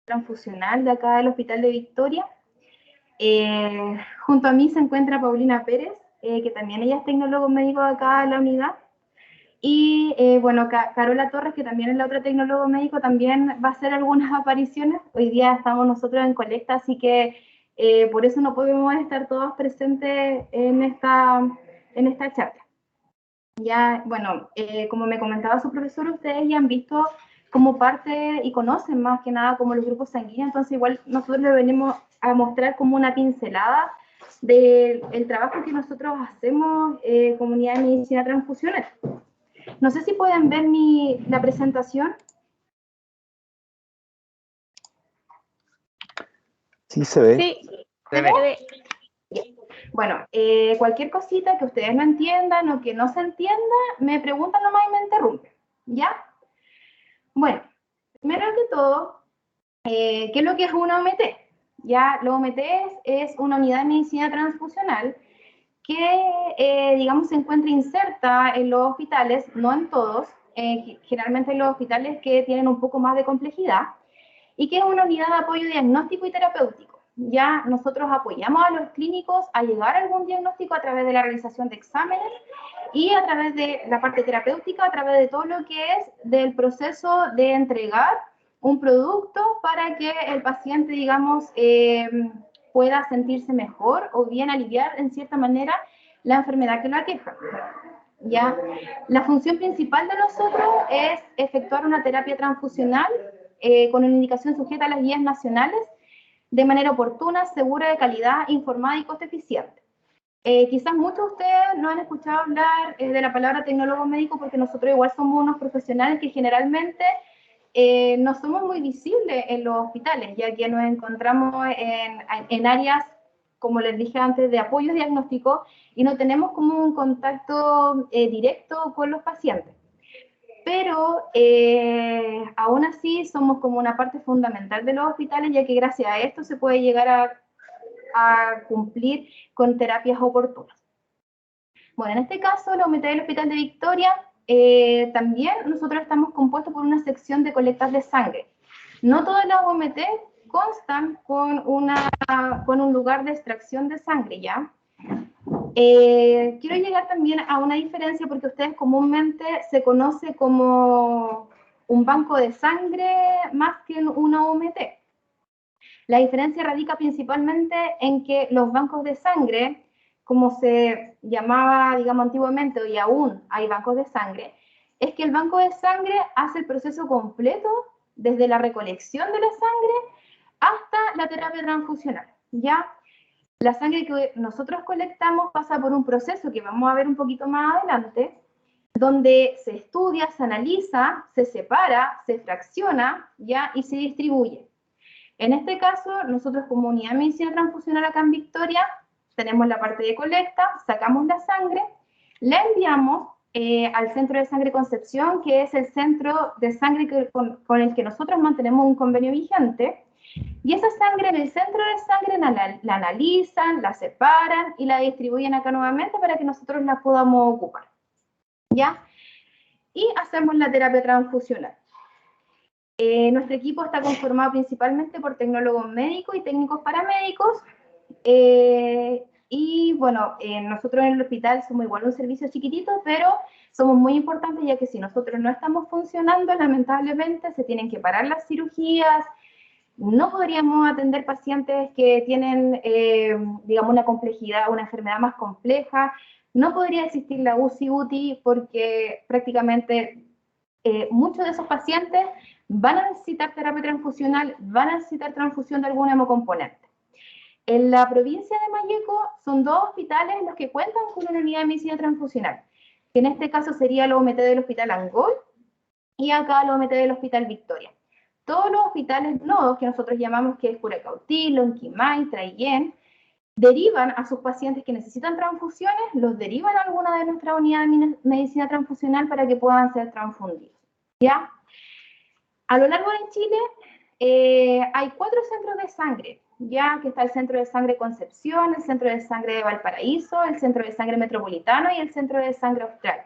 transfusional de acá del Hospital de Victoria. Junto a mí se encuentra Paulina Pérez, que también ella es tecnólogo médico de acá de la unidad. Y bueno, Carola Torres, que también es la otra tecnólogo médico, también va a hacer algunas apariciones. Hoy día estamos nosotros en colecta, así que por eso no podemos estar todos presentes en esta charla. Ya, bueno, como me comentaba su profesor, ustedes ya han visto como parte y conocen más que nada como los grupos sanguíneos, entonces igual nosotros le venimos a mostrar como una pincelada del trabajo que nosotros hacemos comunidad de medicina transfusional. No sé si pueden ver la presentación. Sí, se ve. Sí, se ve. Bueno, cualquier cosita que ustedes no entiendan o que no se entienda, me preguntan nomás y me interrumpen, ¿ya? Bueno, primero que todo, ¿qué es lo que es una OMT? Ya, la OMT es una unidad de medicina transfusional que, digamos, se encuentra inserta en los hospitales, no en todos, generalmente en los hospitales que tienen un poco más de complejidad, y que es una unidad de apoyo diagnóstico y terapéutico. Ya nosotros apoyamos a los clínicos a llegar a algún diagnóstico a través de la realización de exámenes y a través de la parte terapéutica, a través de todo lo que es del proceso de entregar un producto para que el paciente, digamos, pueda sentirse mejor o bien aliviar en cierta manera la enfermedad que lo aqueja. ¿Ya? La función principal de nosotros es efectuar una terapia transfusional con una indicación sujeta a las guías nacionales de manera oportuna, segura, de calidad, informada y coste eficiente. Quizás muchos de ustedes no han escuchado hablar de la palabra tecnólogo médico porque nosotros igual somos unos profesionales que generalmente no somos muy visibles en los hospitales, ya que nos encontramos en áreas, como les dije antes, de apoyo diagnóstico y no tenemos como un contacto directo con los pacientes. Pero aún así somos como una parte fundamental de los hospitales, ya que gracias a esto se puede llegar a cumplir con terapias oportunas. Bueno, en este caso, la OMT del Hospital de Victoria, también nosotros estamos compuestos por una sección de colectas de sangre. No todas las OMT constan con un lugar de extracción de sangre, ¿ya? Quiero llegar también a una diferencia porque ustedes comúnmente se conoce como un banco de sangre más que una OMT. La diferencia radica principalmente en que los bancos de sangre, como se llamaba, digamos, antiguamente, y aún hay bancos de sangre, es que el banco de sangre hace el proceso completo desde la recolección de la sangre hasta la terapia transfusional, ¿ya? La sangre que nosotros colectamos pasa por un proceso que vamos a ver un poquito más adelante, donde se estudia, se analiza, se separa, se fracciona, ¿ya? Y se distribuye. En este caso, nosotros como unidad de medicina transfusional acá en Victoria, tenemos la parte de colecta, sacamos la sangre, la enviamos al Centro de Sangre Concepción, que es el centro de sangre con el que nosotros mantenemos un convenio vigente, y esa sangre en el centro de sangre la analizan, la separan y la distribuyen acá nuevamente para que nosotros la podamos ocupar, ¿ya? Y hacemos la terapia transfusional. Nuestro equipo está conformado principalmente por tecnólogos médicos y técnicos paramédicos. Y bueno, nosotros en el hospital somos igual un servicio chiquitito, pero somos muy importantes ya que si nosotros no estamos funcionando, lamentablemente se tienen que parar las cirugías, no podríamos atender pacientes que tienen, digamos, una complejidad, una enfermedad más compleja, no podría existir la UCI-UTI porque prácticamente muchos de esos pacientes van a necesitar terapia transfusional, van a necesitar transfusión de algún hemocomponente. En la provincia de Malleco son 2 hospitales los que cuentan con una unidad de medicina transfusional, que en este caso sería la OMT del Hospital Angol y acá la OMT del Hospital Victoria. Todos los hospitales nodos que nosotros llamamos, que es Curacautí, Lonquimay, Traillén, derivan a sus pacientes que necesitan transfusiones, los derivan a alguna de nuestras unidades de medicina transfusional para que puedan ser transfundidos, ¿ya? A lo largo de Chile hay 4 centros de sangre, ya que está el Centro de Sangre Concepción, el Centro de Sangre de Valparaíso, el Centro de Sangre Metropolitano y el Centro de Sangre Austral.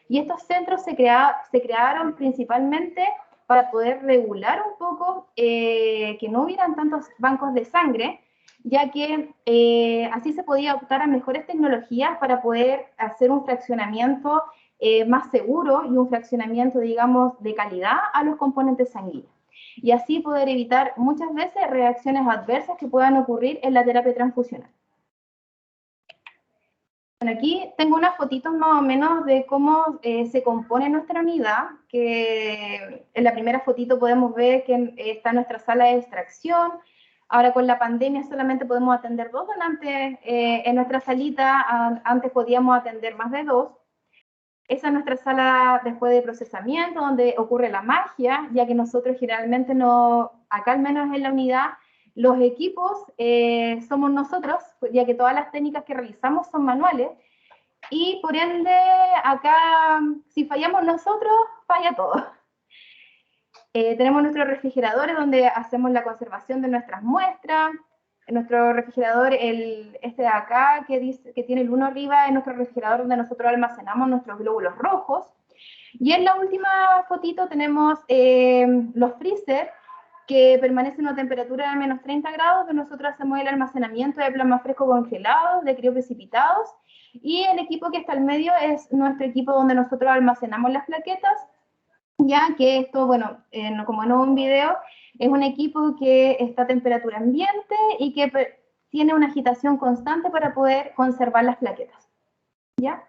Y estos centros se crearon principalmente para poder regular un poco que no hubieran tantos bancos de sangre, ya que así se podía optar a mejores tecnologías para poder hacer un fraccionamiento más seguro y un fraccionamiento, digamos, de calidad a los componentes sanguíneos. Y así poder evitar muchas veces reacciones adversas que puedan ocurrir en la terapia transfusional. Bueno, aquí tengo unas fotitos más o menos de cómo se compone nuestra unidad, que en la primera fotito podemos ver que está nuestra sala de extracción. Ahora con la pandemia solamente podemos atender 2 donantes en nuestra salita, antes podíamos atender más de 2. Esa es nuestra sala después de procesamiento, donde ocurre la magia, ya que nosotros generalmente no, acá al menos en la unidad, los equipos somos nosotros, ya que todas las técnicas que realizamos son manuales, y por ende acá, si fallamos nosotros, falla todo. Tenemos nuestros refrigeradores donde hacemos la conservación de nuestras muestras. Nuestro refrigerador, este de acá, que tiene el 1 arriba, es nuestro refrigerador donde nosotros almacenamos nuestros glóbulos rojos. Y en la última fotito tenemos los freezer, que permanecen a una temperatura de menos 30 grados, donde nosotros hacemos el almacenamiento de plasma fresco congelado, de crioprecipitados, y el equipo que está al medio es nuestro equipo donde nosotros almacenamos las plaquetas, ya que esto, bueno, como no un video, es un equipo que está a temperatura ambiente y que tiene una agitación constante para poder conservar las plaquetas, ¿ya?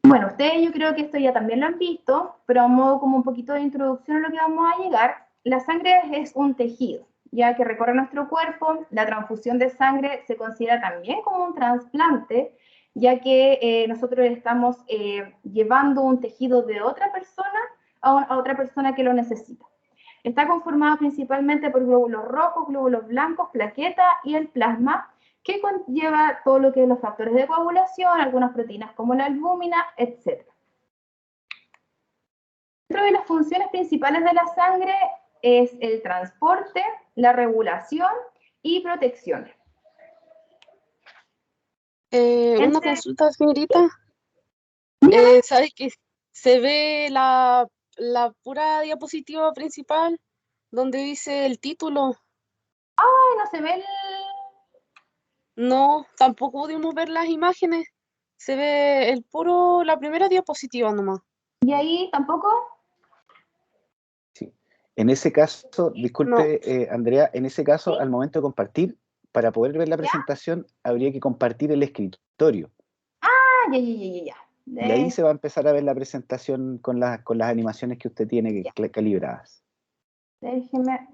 Bueno, ustedes yo creo que esto ya también lo han visto, pero a modo como un poquito de introducción a lo que vamos a llegar, la sangre es un tejido, ya que recorre nuestro cuerpo. La transfusión de sangre se considera también como un trasplante, ya que nosotros estamos llevando un tejido de otra persona a otra persona que lo necesita. Está conformada principalmente por glóbulos rojos, glóbulos blancos, plaquetas y el plasma, que conlleva todo lo que es los factores de coagulación, algunas proteínas como la albúmina, etc. Dentro de las funciones principales de la sangre es el transporte, la regulación y protección. Una consulta, señorita. ¿Sabes que se ve la pura diapositiva principal donde dice el título? Ay, no se ve el... No, tampoco pudimos ver las imágenes. Se ve la primera diapositiva nomás. ¿Y ahí tampoco? Sí. En ese caso, disculpe, Andrea, en ese caso, al momento de compartir, para poder ver la presentación, habría que compartir el escritorio. Ah, ya. Y ahí se va a empezar a ver la presentación con las animaciones que usted tiene calibradas. Déjeme.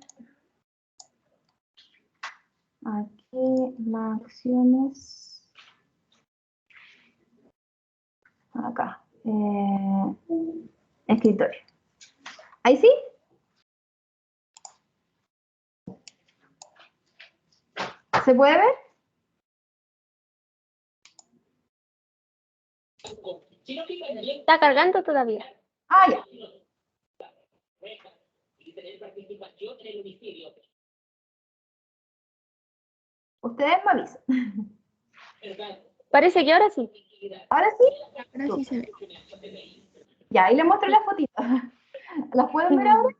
Aquí, más acciones. Acá. Escritorio. ¿Ahí sí? ¿Se puede ver? Está cargando todavía. Ah, ya. Ustedes me avisan. Parece que ahora sí. ¿Ahora sí? Ahora sí se ve. Ya, ahí les muestro las fotitos. ¿Las pueden ver ahora?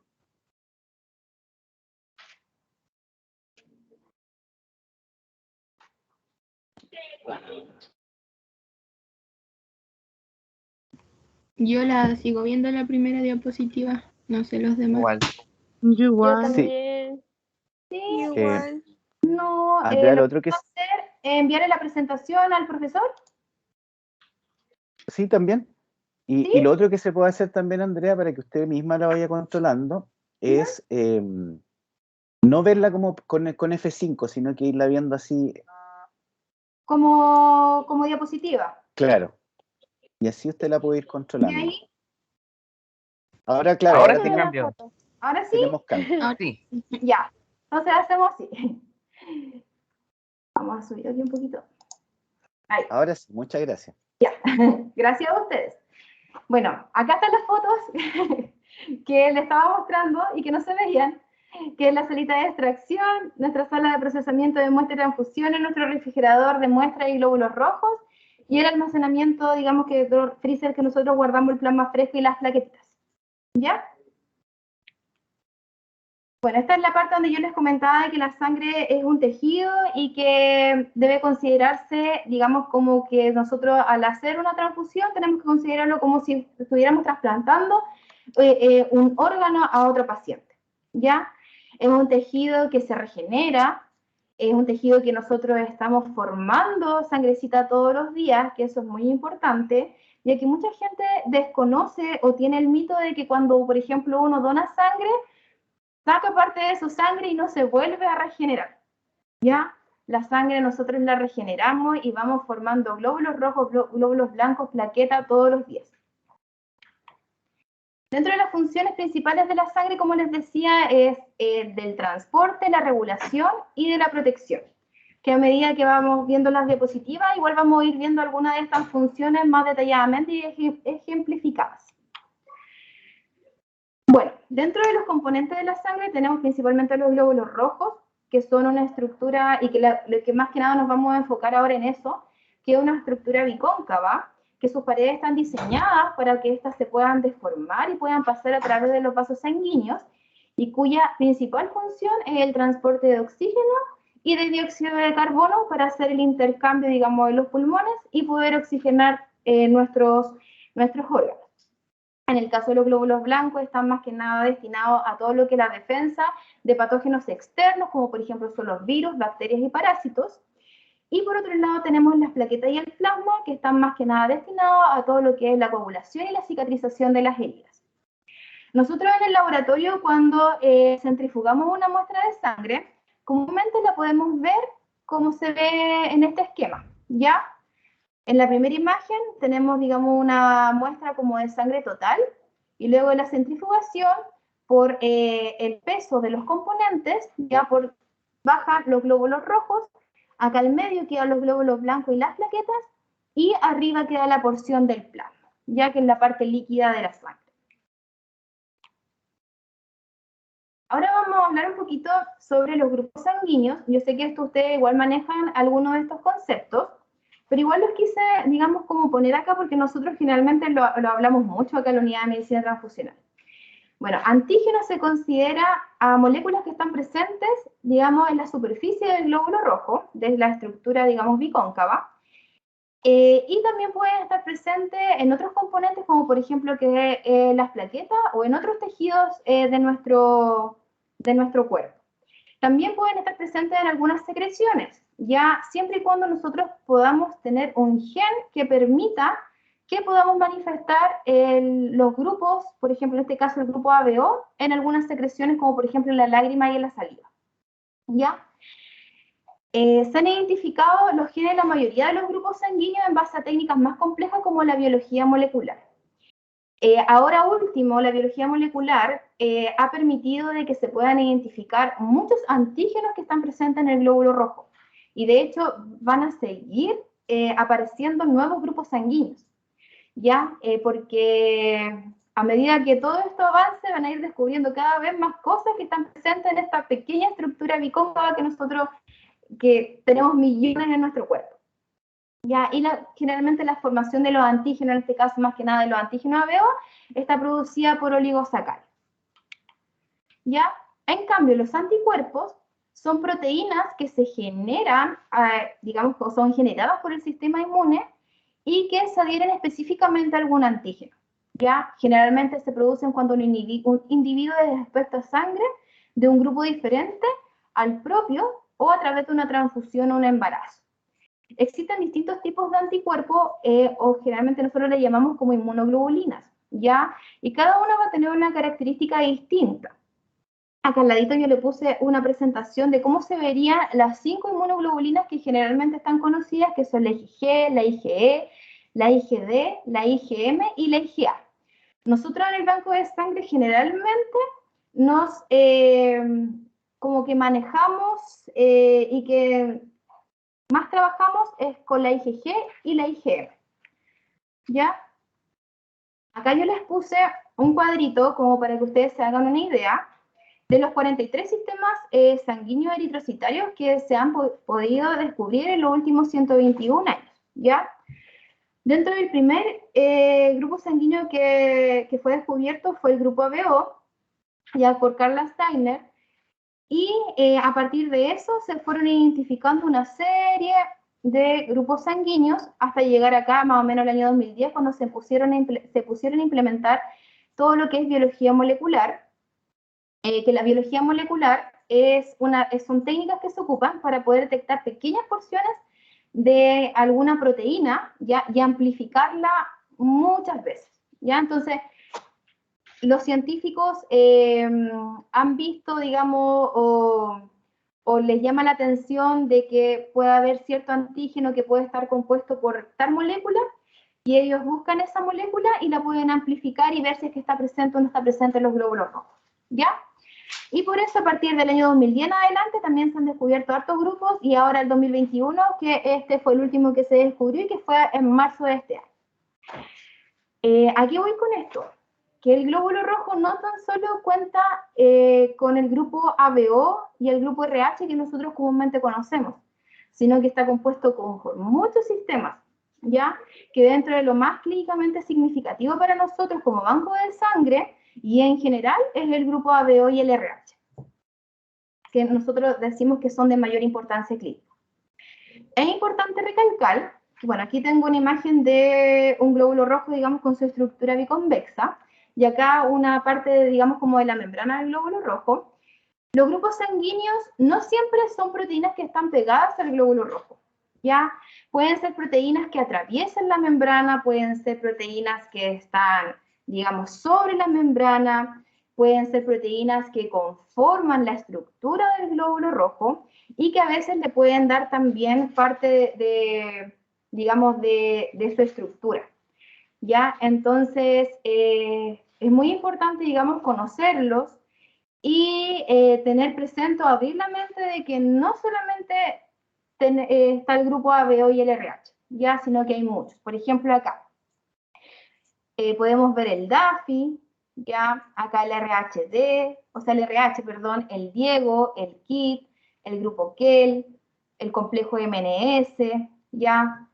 Yo la sigo viendo la primera diapositiva, no sé los demás. Igual. Yo igual. También. Sí. Igual. No, Andrea, lo lo otro que que puedo hacer es enviarle la presentación al profesor. sí, también. ¿Sí? Y lo otro que se puede hacer también, Andrea, para que usted misma la vaya controlando, es no verla como con F5, sino que irla viendo así. Como diapositiva. Claro. Y así usted la puede ir ¿Y controlando. ahí? Ahora, claro, Ahora ahora sí tenemos, cambió. ¿Ahora sí? tenemos cambio. Sí. Ya. Entonces hacemos así. Vamos a subir aquí un poquito. Ahí. Ahora sí, muchas gracias. Ya. Gracias a ustedes. Bueno, acá están las fotos que les estaba mostrando y que no se veían, que es la salita de extracción, nuestra sala de procesamiento de muestra y transfusiones, nuestro refrigerador de muestras y glóbulos rojos, y el almacenamiento, digamos que freezer que nosotros guardamos el plasma fresco y las plaquetitas. ¿Ya? Bueno, esta es la parte donde yo les comentaba que la sangre es un tejido y que debe considerarse, digamos, como que nosotros al hacer una transfusión tenemos que considerarlo como si estuviéramos trasplantando un órgano a otro paciente, ¿ya? Es un tejido que se regenera, es un tejido que nosotros estamos formando sangrecita todos los días, que eso es muy importante, ya que mucha gente desconoce o tiene el mito de que cuando, por ejemplo, uno dona sangre, saca parte de su sangre y no se vuelve a regenerar, ¿ya? La sangre nosotros la regeneramos y vamos formando glóbulos rojos, glóbulos blancos, plaquetas todos los días. Dentro de las funciones principales de la sangre, como les decía, es del transporte, la regulación y de la protección. Que a medida que vamos viendo las diapositivas, igual vamos a ir viendo algunas de estas funciones más detalladamente y ejemplificadas. Bueno, dentro de los componentes de la sangre tenemos principalmente los glóbulos rojos, que son una estructura, y que más que nada nos vamos a enfocar ahora en eso, que es una estructura bicóncava, que sus paredes están diseñadas para que éstas se puedan deformar y puedan pasar a través de los vasos sanguíneos, y cuya principal función es el transporte de oxígeno y de dióxido de carbono para hacer el intercambio, digamos, de los pulmones y poder oxigenar nuestros órganos. En el caso de los glóbulos blancos están más que nada destinados a todo lo que es la defensa de patógenos externos, como por ejemplo son los virus, bacterias y parásitos. Y por otro lado tenemos las plaquetas y el plasma, que están más que nada destinados a todo lo que es la coagulación y la cicatrización de las heridas. Nosotros en el laboratorio, cuando centrifugamos una muestra de sangre, comúnmente la podemos ver como se ve en este esquema, ¿ya? En la primera imagen tenemos, digamos, una muestra como de sangre total, y luego en la centrifugación, por el peso de los componentes, ya bajan los glóbulos rojos, acá al medio quedan los glóbulos blancos y las plaquetas, y arriba queda la porción del plasma, ya que es la parte líquida de la sangre. Ahora vamos a hablar un poquito sobre los grupos sanguíneos. Yo sé que ustedes igual manejan algunos de estos conceptos, pero igual los quise, digamos, como poner acá porque nosotros generalmente lo hablamos mucho acá en la unidad de medicina transfusional. Bueno, antígeno se considera a moléculas que están presentes, digamos, en la superficie del glóbulo rojo, de la estructura, digamos, bicóncava, y también pueden estar presentes en otros componentes, como por ejemplo que las plaquetas o en otros tejidos de nuestro cuerpo. También pueden estar presentes en algunas secreciones, ya siempre y cuando nosotros podamos tener un gen que permita que podamos manifestar los grupos, por ejemplo, en este caso el grupo ABO, en algunas secreciones, como por ejemplo en la lágrima y en la saliva. ¿Ya? Se han identificado los genes de la mayoría de los grupos sanguíneos en base a técnicas más complejas como la biología molecular. Ahora último, la biología molecular ha permitido de que se puedan identificar muchos antígenos que están presentes en el glóbulo rojo. Y de hecho van a seguir apareciendo nuevos grupos sanguíneos. ¿Ya? Porque a medida que todo esto avance van a ir descubriendo cada vez más cosas que están presentes en esta pequeña estructura bicóncava que nosotros tenemos millones en nuestro cuerpo. ¿Ya? Y generalmente la formación de los antígenos, en este caso más que nada de los antígenos ABO, está producida por oligosacáridos. ¿Ya? En cambio, los anticuerpos son proteínas que se generan, digamos, o son generadas por el sistema inmune y que se adhieren específicamente a algún antígeno. ¿Ya? Generalmente se producen cuando un individuo es expuesto a sangre de un grupo diferente al propio o a través de una transfusión o un embarazo. Existen distintos tipos de anticuerpos, o generalmente nosotros le llamamos como inmunoglobulinas, ¿ya? Y cada una va a tener una característica distinta. Acá al ladito yo le puse una presentación de cómo se verían las 5 inmunoglobulinas que generalmente están conocidas, que son la IgG, la IgE, la IgD, la IgM y la IgA. Nosotros en el banco de sangre generalmente nos como que manejamos y que más trabajamos es con la IgG y la IgM. ¿Ya? Acá yo les puse un cuadrito como para que ustedes se hagan una idea de los 43 sistemas sanguíneos eritrocitarios que se han podido descubrir en los últimos 121 años, ¿ya? Dentro del primer grupo sanguíneo que fue descubierto fue el grupo ABO, ya por Carla Steiner, Y a partir de eso se fueron identificando una serie de grupos sanguíneos hasta llegar acá, más o menos el año 2010, cuando se pusieron a implementar todo lo que es biología molecular, que la biología molecular son técnicas que se ocupan para poder detectar pequeñas porciones de alguna proteína, ¿ya? Y amplificarla muchas veces, ¿ya? Entonces, los científicos han visto, digamos, o les llama la atención de que puede haber cierto antígeno que puede estar compuesto por tal molécula, y ellos buscan esa molécula y la pueden amplificar y ver si es que está presente o no está presente en los glóbulos rojos, ¿ya? Y por eso a partir del año 2010 en adelante también se han descubierto hartos grupos, y ahora el 2021, que este fue el último que se descubrió y que fue en marzo de este año. Aquí voy con esto, que el glóbulo rojo no tan solo cuenta con el grupo ABO y el grupo RH que nosotros comúnmente conocemos, sino que está compuesto por muchos sistemas, ¿ya? Que dentro de lo más clínicamente significativo para nosotros como banco de sangre, y en general, es el grupo ABO y el RH, que nosotros decimos que son de mayor importancia clínica. Es importante recalcar, bueno, aquí tengo una imagen de un glóbulo rojo, digamos, con su estructura biconvexa, y acá una parte, digamos, como de la membrana del glóbulo rojo. Los grupos sanguíneos no siempre son proteínas que están pegadas al glóbulo rojo, ¿ya? Pueden ser proteínas que atraviesen la membrana, pueden ser proteínas que están, digamos, sobre la membrana, pueden ser proteínas que conforman la estructura del glóbulo rojo y que a veces le pueden dar también parte digamos, de su estructura, ¿ya? Entonces, es muy importante, digamos, conocerlos y tener presente o abrir la mente de que no solamente está el grupo ABO y el RH, ¿ya? Sino que hay muchos. Por ejemplo, acá podemos ver el DAFI, ¿ya? Acá el RHD, o sea, el RH, perdón, el Diego, el KIT, el grupo KEL, el complejo MNS, ¿ya?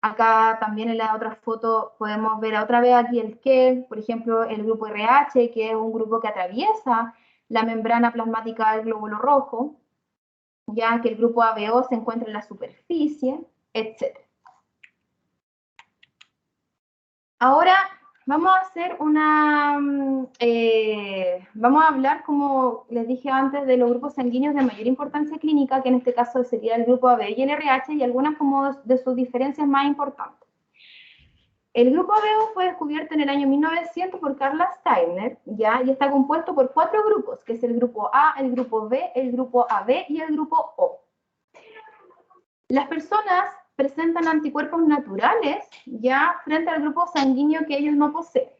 Acá también en la otra foto podemos ver otra vez aquí el KEL, por ejemplo, el grupo RH, que es un grupo que atraviesa la membrana plasmática del glóbulo rojo, ya que el grupo ABO se encuentra en la superficie, etc. Ahora vamos a hacer vamos a hablar, como les dije antes, de los grupos sanguíneos de mayor importancia clínica, que en este caso sería el grupo AB y el RH, y algunas como de sus diferencias más importantes. El grupo ABO fue descubierto en el año 1900 por Carla Steiner, ¿ya? Y está compuesto por 4 grupos, que es el grupo A, el grupo B, el grupo AB y el grupo O. Las personas presentan anticuerpos naturales, ya, frente al grupo sanguíneo que ellos no poseen.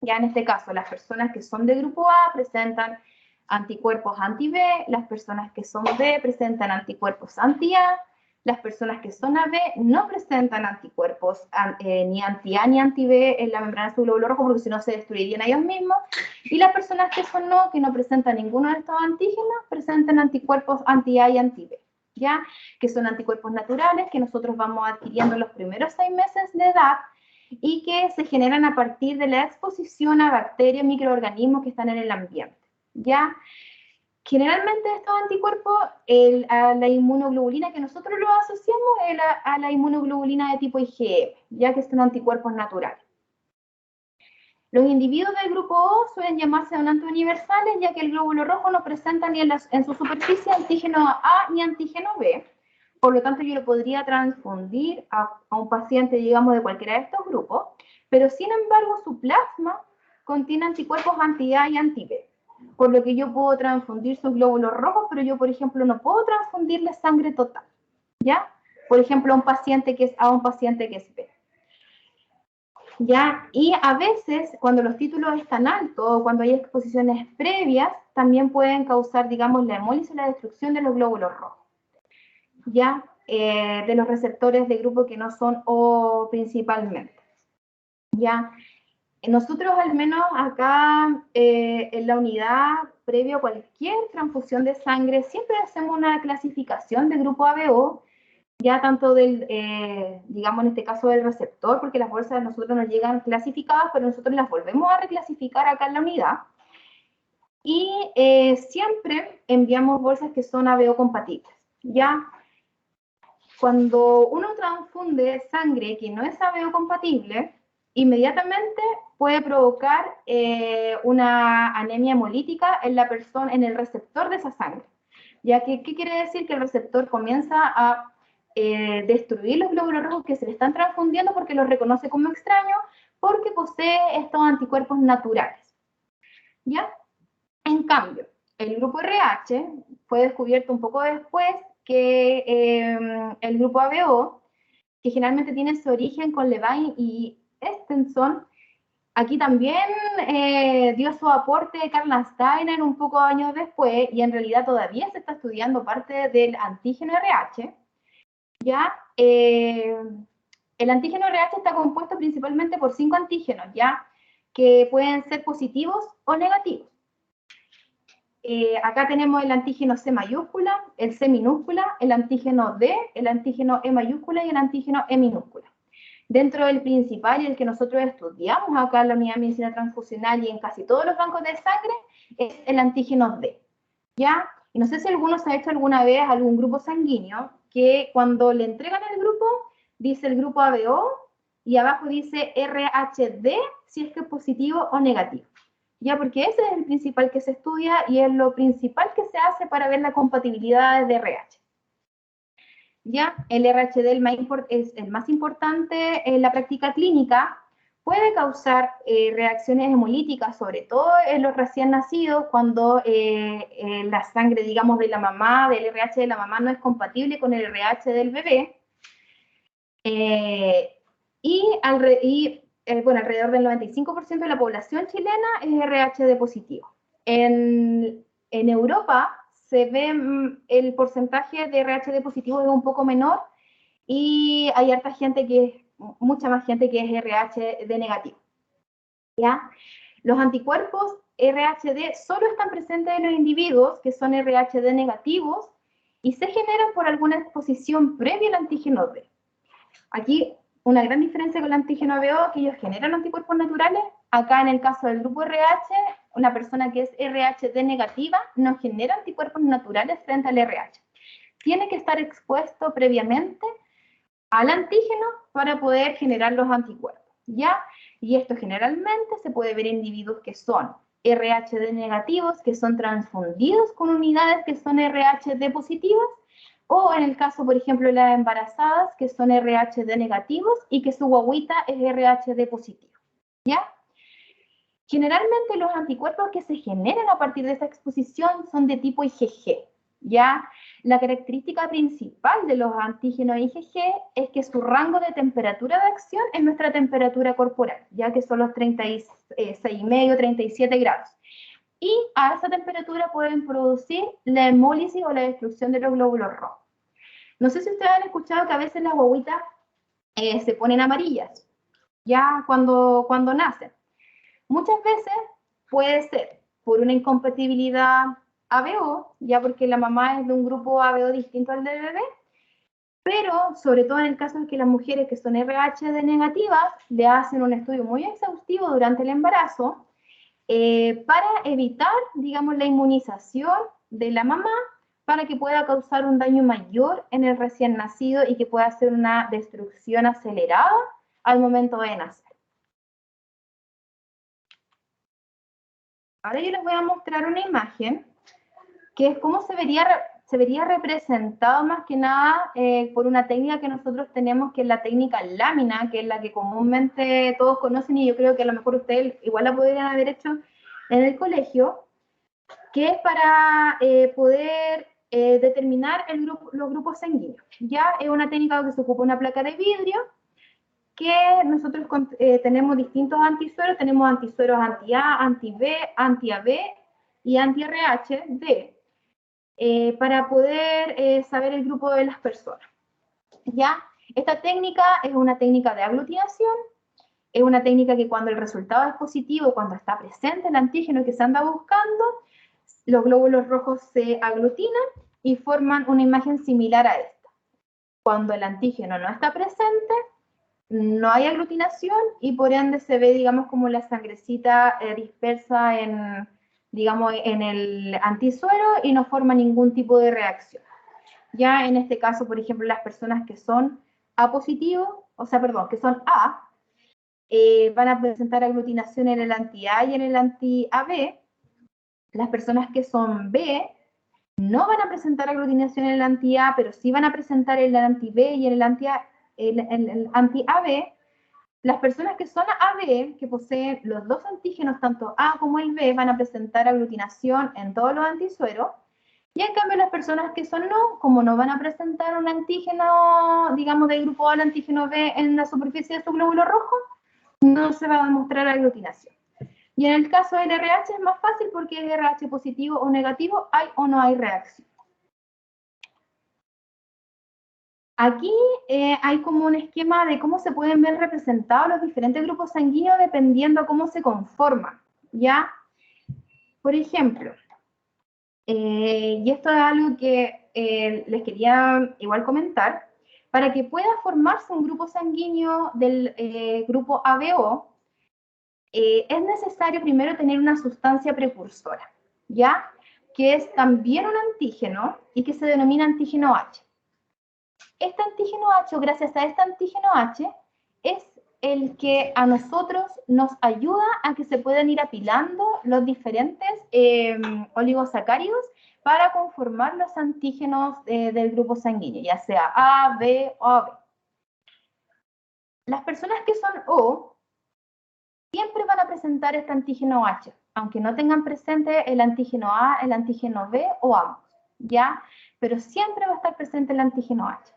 Ya en este caso, las personas que son de grupo A presentan anticuerpos anti-B, las personas que son B presentan anticuerpos anti-A, las personas que son AB no presentan anticuerpos ni anti-A ni anti-B en la membrana del glóbulo rojo, porque si no se destruirían ellos mismos, y las personas que son no, que no presentan ninguno de estos antígenos, presentan anticuerpos anti-A y anti-B, ¿ya? Que son anticuerpos naturales que nosotros vamos adquiriendo en los primeros 6 meses de edad, y que se generan a partir de la exposición a bacterias, microorganismos que están en el ambiente, ¿ya? Generalmente estos anticuerpos, a la inmunoglobulina que nosotros lo asociamos es a la inmunoglobulina de tipo IgM, ya que son anticuerpos naturales. Los individuos del grupo O suelen llamarse donantes universales, ya que el glóbulo rojo no presenta ni en su superficie antígeno A ni antígeno B. Por lo tanto, yo lo podría transfundir a un paciente, digamos, de cualquiera de estos grupos, pero sin embargo su plasma contiene anticuerpos anti-A y anti-B, por lo que yo puedo transfundir sus glóbulos rojos, pero yo, por ejemplo, no puedo transfundirle sangre total, ¿ya? Por ejemplo, a un paciente que es B. ¿Ya? Y a veces, cuando los títulos están altos o cuando hay exposiciones previas, también pueden causar, digamos, la hemólisis y la destrucción de los glóbulos rojos, ¿ya? De los receptores de grupo que no son O principalmente, ¿ya? Nosotros, al menos acá en la unidad, previo a cualquier transfusión de sangre, siempre hacemos una clasificación de grupo ABO, ya tanto del, digamos en este caso del receptor, porque las bolsas de nosotros nos llegan clasificadas, pero nosotros las volvemos a reclasificar acá en la unidad. Y siempre enviamos bolsas que son ABO compatibles, ¿ya? Cuando uno transfunde sangre que no es ABO compatible, inmediatamente puede provocar una anemia hemolítica en la persona, en el receptor de esa sangre. Ya que, ¿qué quiere decir? Que el receptor comienza a destruir los glóbulos rojos que se le están transfundiendo porque los reconoce como extraños, porque posee estos anticuerpos naturales, ¿ya? En cambio, el grupo RH fue descubierto un poco después que el grupo ABO, que generalmente tiene su origen con Levine y Estenson, aquí también dio su aporte Carl Steiner un poco años después, y en realidad todavía se está estudiando parte del antígeno RH, ¿ya? El antígeno RH está compuesto principalmente por 5 antígenos, ¿ya? Que pueden ser positivos o negativos. Acá tenemos el antígeno C mayúscula, el C minúscula, el antígeno D, el antígeno E mayúscula y el antígeno E minúscula. Dentro del principal y el que nosotros estudiamos acá en la unidad de medicina transfusional y en casi todos los bancos de sangre, es el antígeno D, ¿ya? Y no sé si alguno se ha hecho alguna vez algún grupo sanguíneo que cuando le entregan el grupo, dice el grupo ABO y abajo dice RHD si es que es positivo o negativo. Ya, porque ese es el principal que se estudia y es lo principal que se hace para ver la compatibilidad de RH. Ya, el RHD es el más importante en la práctica clínica, puede causar reacciones hemolíticas, sobre todo en los recién nacidos, cuando la sangre, digamos, de la mamá, del RH de la mamá no es compatible con el RH del bebé. Bueno, alrededor del 95% de la población chilena es RH positivo. En Europa se ve el porcentaje de RH positivo es un poco menor y hay harta gente mucha más gente que es RH negativo. ¿Ya? Los anticuerpos RHD solo están presentes en los individuos que son RHD negativos y se generan por alguna exposición previa al antígeno D. Aquí una gran diferencia con el antígeno ABO, que ellos generan anticuerpos naturales. Acá en el caso del grupo RH, una persona que es RHD negativa no genera anticuerpos naturales frente al RH. Tiene que estar expuesto previamente al antígeno para poder generar los anticuerpos, ¿ya? Y esto generalmente se puede ver en individuos que son RHD negativos, que son transfundidos con unidades que son RHD positivas, o en el caso, por ejemplo, de las embarazadas, que son RHD negativos y que su guagüita es RHD positivo, ¿ya? Generalmente los anticuerpos que se generan a partir de esta exposición son de tipo IgG, ¿ya? La característica principal de los antígenos IgG es que su rango de temperatura de acción es nuestra temperatura corporal, ya que son los 36,5, 37 grados. Y a esa temperatura pueden producir la hemólisis o la destrucción de los glóbulos rojos. No sé si ustedes han escuchado que a veces las guaguitas se ponen amarillas, ya cuando nacen. Muchas veces puede ser por una incompatibilidad ABO, ya porque la mamá es de un grupo ABO distinto al del bebé, pero sobre todo en el caso de que las mujeres que son RHD negativas le hacen un estudio muy exhaustivo durante el embarazo para evitar, digamos, la inmunización de la mamá para que pueda causar un daño mayor en el recién nacido y que pueda hacer una destrucción acelerada al momento de nacer. Ahora yo les voy a mostrar una imagen que es cómo se vería representado más que nada por una técnica que nosotros tenemos, que es la técnica lámina, que es la que comúnmente todos conocen y yo creo que a lo mejor ustedes igual la podrían haber hecho en el colegio, que es para poder determinar los grupos sanguíneos. Ya es una técnica que se ocupa una placa de vidrio, que nosotros tenemos distintos antisueros, tenemos antisueros anti-A, anti-B, anti-AB y anti-RHD, para poder saber el grupo de las personas. ¿Ya? Esta técnica es una técnica de aglutinación, es una técnica que cuando el resultado es positivo, cuando está presente el antígeno que se anda buscando, los glóbulos rojos se aglutinan y forman una imagen similar a esta. Cuando el antígeno no está presente, no hay aglutinación y por ende se ve, digamos, como la sangrecita dispersa en digamos, en el antisuero y no forma ningún tipo de reacción. Ya en este caso, por ejemplo, las personas que son A positivo, o sea, perdón, que son A, van a presentar aglutinación en el anti-A y en el anti-AB. Las personas que son B no van a presentar aglutinación en el anti-A, pero sí van a presentar en el anti-B y en el anti-AB. Las personas que son AB, que poseen los dos antígenos, tanto A como el B, van a presentar aglutinación en todos los antisueros. Y en cambio las personas que son no, como no van a presentar un antígeno, digamos, del grupo A al antígeno B en la superficie de su glóbulo rojo, no se va a demostrar aglutinación. Y en el caso del RH es más fácil porque es RH positivo o negativo, hay o no hay reacción. Aquí hay como un esquema de cómo se pueden ver representados los diferentes grupos sanguíneos dependiendo cómo se conforman, ¿ya? Por ejemplo, y esto es algo que les quería igual comentar, para que pueda formarse un grupo sanguíneo del grupo ABO, es necesario primero tener una sustancia precursora, ¿ya? Que es también un antígeno y que se denomina antígeno H. Este antígeno H, o gracias a este antígeno H, es el que a nosotros nos ayuda a que se puedan ir apilando los diferentes oligosacáridos para conformar los antígenos del grupo sanguíneo, ya sea A, B o AB. Las personas que son O siempre van a presentar este antígeno H, aunque no tengan presente el antígeno A, el antígeno B o ambos, ¿ya? Pero siempre va a estar presente el antígeno H.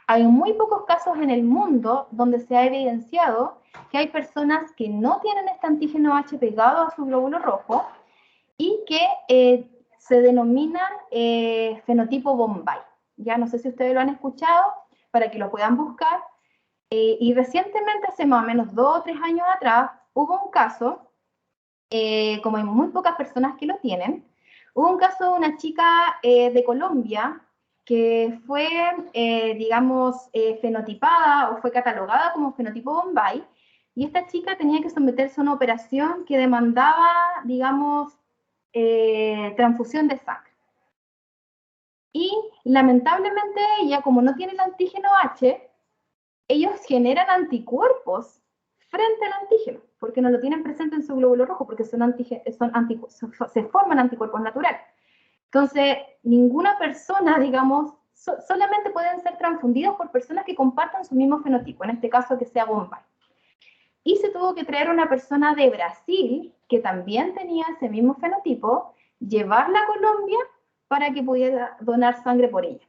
Hay muy pocos casos en el mundo donde se ha evidenciado que hay personas que no tienen este antígeno H pegado a su glóbulo rojo y que se denominan fenotipo Bombay. Ya no sé si ustedes lo han escuchado, para que lo puedan buscar. Y recientemente, hace más o menos 2 o 3 años atrás, hubo un caso, como hay muy pocas personas que lo tienen, hubo un caso de una chica de Colombia que fue, digamos, fenotipada o fue catalogada como fenotipo Bombay, y esta chica tenía que someterse a una operación que demandaba, digamos, transfusión de sangre. Y lamentablemente ella, como no tiene el antígeno H, ellos generan anticuerpos frente al antígeno, porque no lo tienen presente en su glóbulo rojo, porque se forman anticuerpos naturales. Entonces, ninguna persona, digamos, solamente pueden ser transfundidos por personas que compartan su mismo fenotipo, en este caso que sea Bombay. Y se tuvo que traer una persona de Brasil, que también tenía ese mismo fenotipo, llevarla a Colombia para que pudiera donar sangre por ella.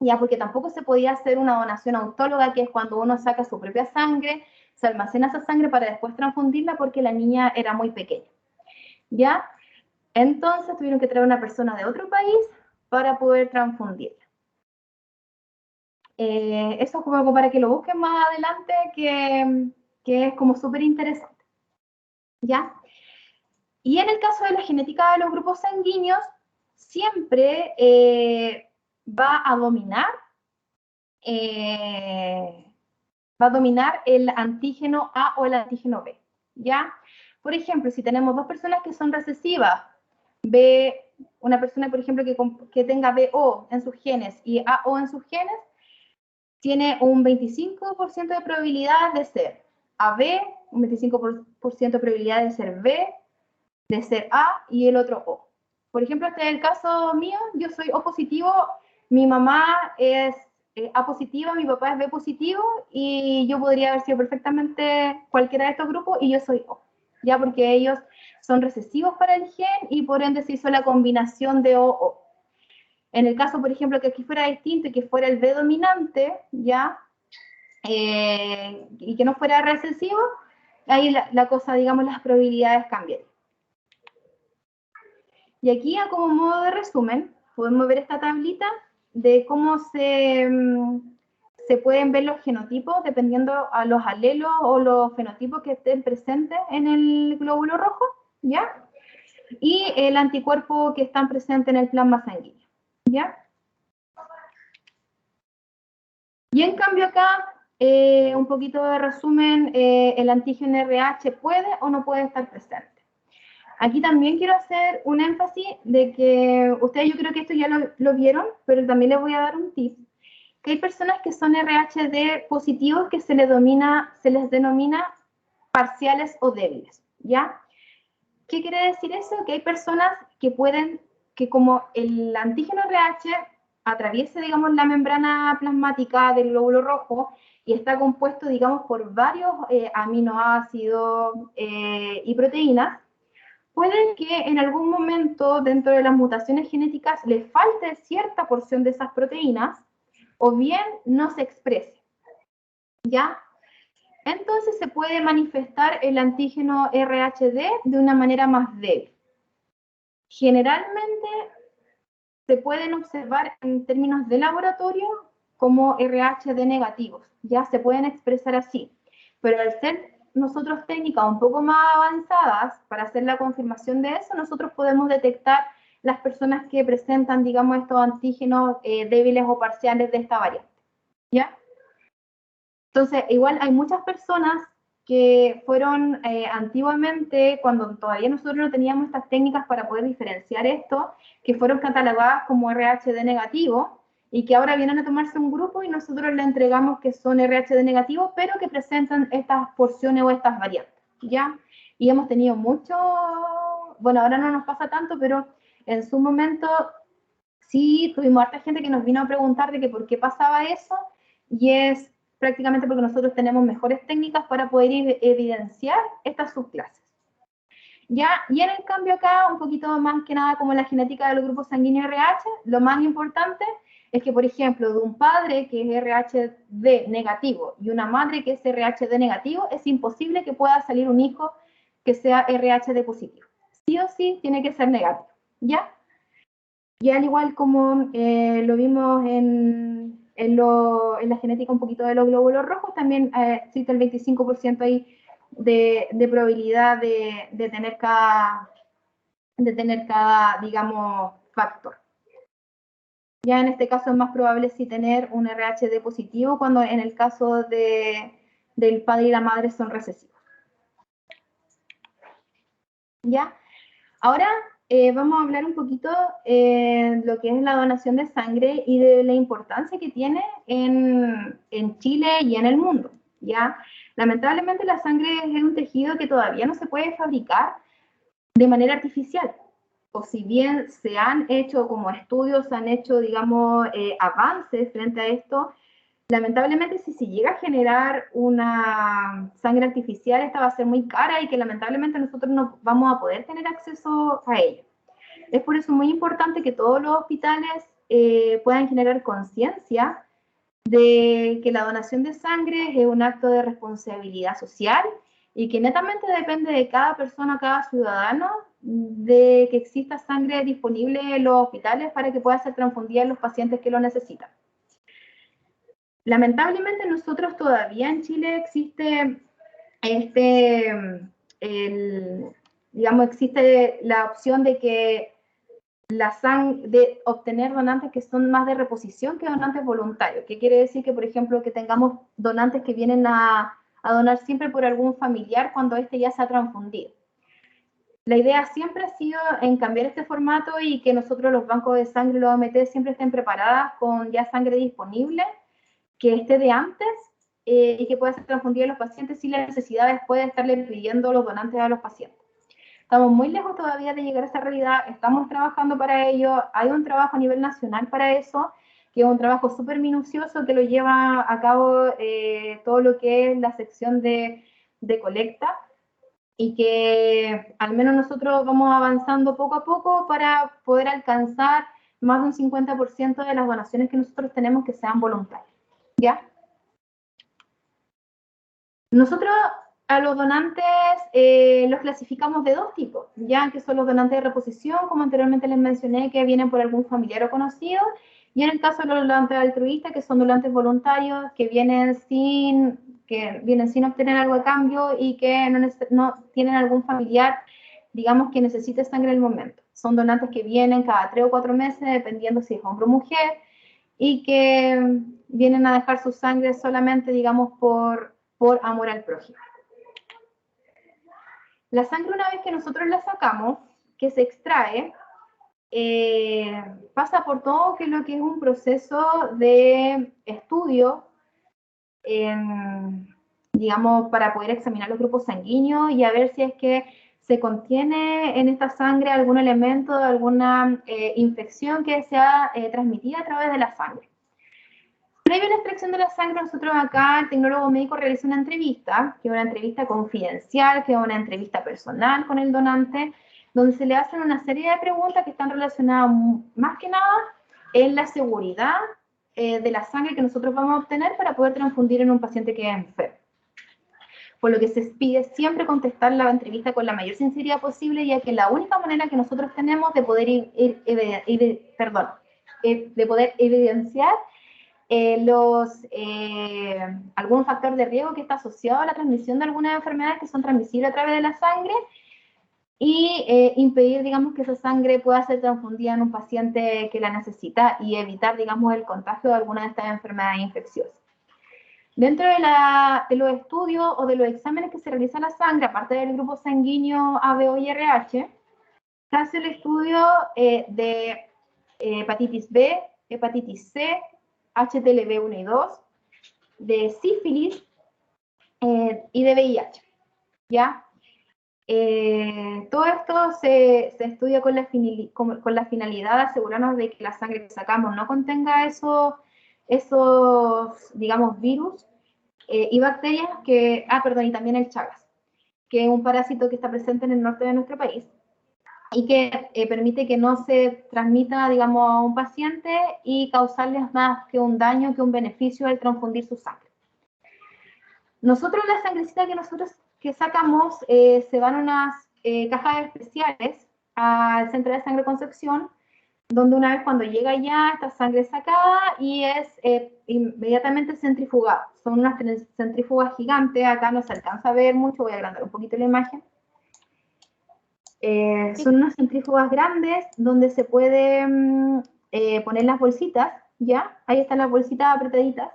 Ya, porque tampoco se podía hacer una donación autóloga, que es cuando uno saca su propia sangre, se almacena esa sangre para después transfundirla porque la niña era muy pequeña. ¿Ya? Entonces tuvieron que traer una persona de otro país para poder transfundirla. Eso es como para que lo busquen más adelante, que es como súper interesante. ¿Ya? Y en el caso de la genética de los grupos sanguíneos, siempre va a dominar el antígeno A o el antígeno B, ¿ya? Por ejemplo, si tenemos dos personas que son recesivas, una persona, por ejemplo, que tenga BO en sus genes y AO en sus genes, tiene un 25% de probabilidad de ser AB, un 25% de probabilidad de ser B, de ser A y el otro O. Por ejemplo, este es el caso mío, yo soy O positivo, mi mamá es A positiva, mi papá es B positivo, y yo podría haber sido perfectamente cualquiera de estos grupos y yo soy O, ya, porque ellos son recesivos para el gen y por ende se hizo la combinación de O-O. En el caso, por ejemplo, que aquí fuera distinto y que fuera el B dominante, ya, y que no fuera recesivo, ahí la cosa, digamos, las probabilidades cambian. Y aquí, como modo de resumen, podemos ver esta tablita de cómo se pueden ver los genotipos dependiendo a los alelos o los fenotipos que estén presentes en el glóbulo rojo, ¿ya? Y el anticuerpo que están presentes en el plasma sanguíneo, ¿ya? Y en cambio acá, un poquito de resumen, el antígeno RH puede o no puede estar presente. Aquí también quiero hacer un énfasis de que ustedes, yo creo que esto ya lo vieron, pero también les voy a dar un tip, que hay personas que son RHD positivos que se les denomina parciales o débiles, ¿ya? ¿Qué quiere decir eso? Que hay personas que como el antígeno RH atraviesa, digamos, la membrana plasmática del glóbulo rojo y está compuesto, digamos, por varios aminoácidos y proteínas, puede que en algún momento dentro de las mutaciones genéticas le falte cierta porción de esas proteínas o bien no se exprese, ¿ya? Entonces se puede manifestar el antígeno RHD de una manera más débil. Generalmente se pueden observar en términos de laboratorio como RHD negativos, ya se pueden expresar así, pero al ser nosotros técnicas un poco más avanzadas para hacer la confirmación de eso, nosotros podemos detectar las personas que presentan, digamos, estos antígenos débiles o parciales de esta variante, ¿ya? Entonces, igual hay muchas personas que fueron antiguamente, cuando todavía nosotros no teníamos estas técnicas para poder diferenciar esto, que fueron catalogadas como RHD negativo y que ahora vienen a tomarse un grupo y nosotros le entregamos que son RHD negativo, pero que presentan estas porciones o estas variantes, ¿ya? Y hemos tenido mucho, bueno, ahora no nos pasa tanto, pero en su momento sí tuvimos harta gente que nos vino a preguntar de que por qué pasaba eso, y es prácticamente porque nosotros tenemos mejores técnicas para poder evidenciar estas subclases. ¿Ya? Y en el cambio acá, un poquito más que nada como la genética del grupo sanguíneo RH, lo más importante es que, por ejemplo, de un padre que es RHD negativo y una madre que es RHD negativo, es imposible que pueda salir un hijo que sea RHD positivo. Sí o sí tiene que ser negativo, ¿ya? Y al igual como lo vimos en la genética un poquito de los glóbulos rojos, también existe el 25% ahí de probabilidad de tener cada, digamos, factor. Ya en este caso es más probable sí tener un RHD positivo cuando en el caso del padre y la madre son recesivos. ¿Ya? Ahora vamos a hablar un poquito de lo que es la donación de sangre y de la importancia que tiene en Chile y en el mundo, ¿ya? Lamentablemente la sangre es un tejido que todavía no se puede fabricar de manera artificial. O si bien se han hecho como estudios, se han hecho, digamos, avances frente a esto, lamentablemente si se llega a generar una sangre artificial, esta va a ser muy cara y que lamentablemente nosotros no vamos a poder tener acceso a ella. Es por eso muy importante que todos los hospitales puedan generar conciencia de que la donación de sangre es un acto de responsabilidad social y que netamente depende de cada persona, cada ciudadano, de que exista sangre disponible en los hospitales para que pueda ser transfundida en los pacientes que lo necesitan. Lamentablemente nosotros todavía en Chile existe digamos, existe la opción de que de obtener donantes que son más de reposición que donantes voluntarios. ¿Qué quiere decir? Que, por ejemplo, que tengamos donantes que vienen a donar siempre por algún familiar cuando este ya se ha transfundido. La idea siempre ha sido en cambiar este formato y que nosotros los bancos de sangre, los OMT, siempre estén preparadas con ya sangre disponible, que esté de antes y que pueda ser transfundida a los pacientes sin la necesidad después de estarle pidiendo los donantes a los pacientes. Estamos muy lejos todavía de llegar a esa realidad, estamos trabajando para ello, hay un trabajo a nivel nacional para eso, que es un trabajo súper minucioso que lo lleva a cabo todo lo que es la sección de colecta, y que al menos nosotros vamos avanzando poco a poco para poder alcanzar más de un 50% de las donaciones que nosotros tenemos que sean voluntarias, ¿ya? Nosotros a los donantes los clasificamos de dos tipos, ya que son los donantes de reposición, como anteriormente les mencioné, que vienen por algún familiar o conocido, y en el caso de los donantes altruistas, que son donantes voluntarios, que vienen sin obtener algo a cambio y que no tienen algún familiar, digamos, que necesite sangre en el momento. Son donantes que vienen cada 3 o 4 meses, dependiendo si es hombre o mujer, y que vienen a dejar su sangre solamente, digamos, por amor al prójimo. La sangre, una vez que nosotros la sacamos, que se extrae, pasa por todo lo que es un proceso de estudio, digamos, para poder examinar los grupos sanguíneos y a ver si es que se contiene en esta sangre algún elemento de alguna infección que sea transmitida a través de la sangre. Previo a la extracción de la sangre, nosotros acá, el tecnólogo médico realiza una entrevista, que es una entrevista confidencial, que es una entrevista personal con el donante, donde se le hacen una serie de preguntas que están relacionadas más que nada en la seguridad de la sangre que nosotros vamos a obtener para poder transfundir en un paciente que es enfermo. Por lo que se pide siempre contestar la entrevista con la mayor sinceridad posible, ya que la única manera que nosotros tenemos de poder, de poder evidenciar algún factor de riesgo que está asociado a la transmisión de algunas enfermedades que son transmisibles a través de la sangre y impedir, digamos, que esa sangre pueda ser transfundida en un paciente que la necesita y evitar, digamos, el contagio de alguna de estas enfermedades infecciosas. Dentro de los estudios o de los exámenes que se realiza la sangre, aparte del grupo sanguíneo ABO y RH, se hace el estudio de hepatitis B, hepatitis C, HTLV1 y 2, de sífilis y de VIH, ¿ya? Todo esto se estudia con la finalidad de asegurarnos de que la sangre que sacamos no contenga esos digamos, virus y bacterias que, y también el Chagas, que es un parásito que está presente en el norte de nuestro país y que permite que no se transmita, digamos, a un paciente y causarles más que un daño que un beneficio al transfundir su sangre. Nosotros la sangrecita que sacamos se van a unas cajas especiales al centro de sangre Concepción, donde una vez cuando llega ya esta sangre es sacada y es inmediatamente centrifugada. Son unas centrífugas gigantes, acá no se alcanza a ver mucho, voy a agrandar un poquito la imagen. Son unas centrífugas grandes donde se pueden poner las bolsitas, ¿ya? Ahí están las bolsitas apretaditas.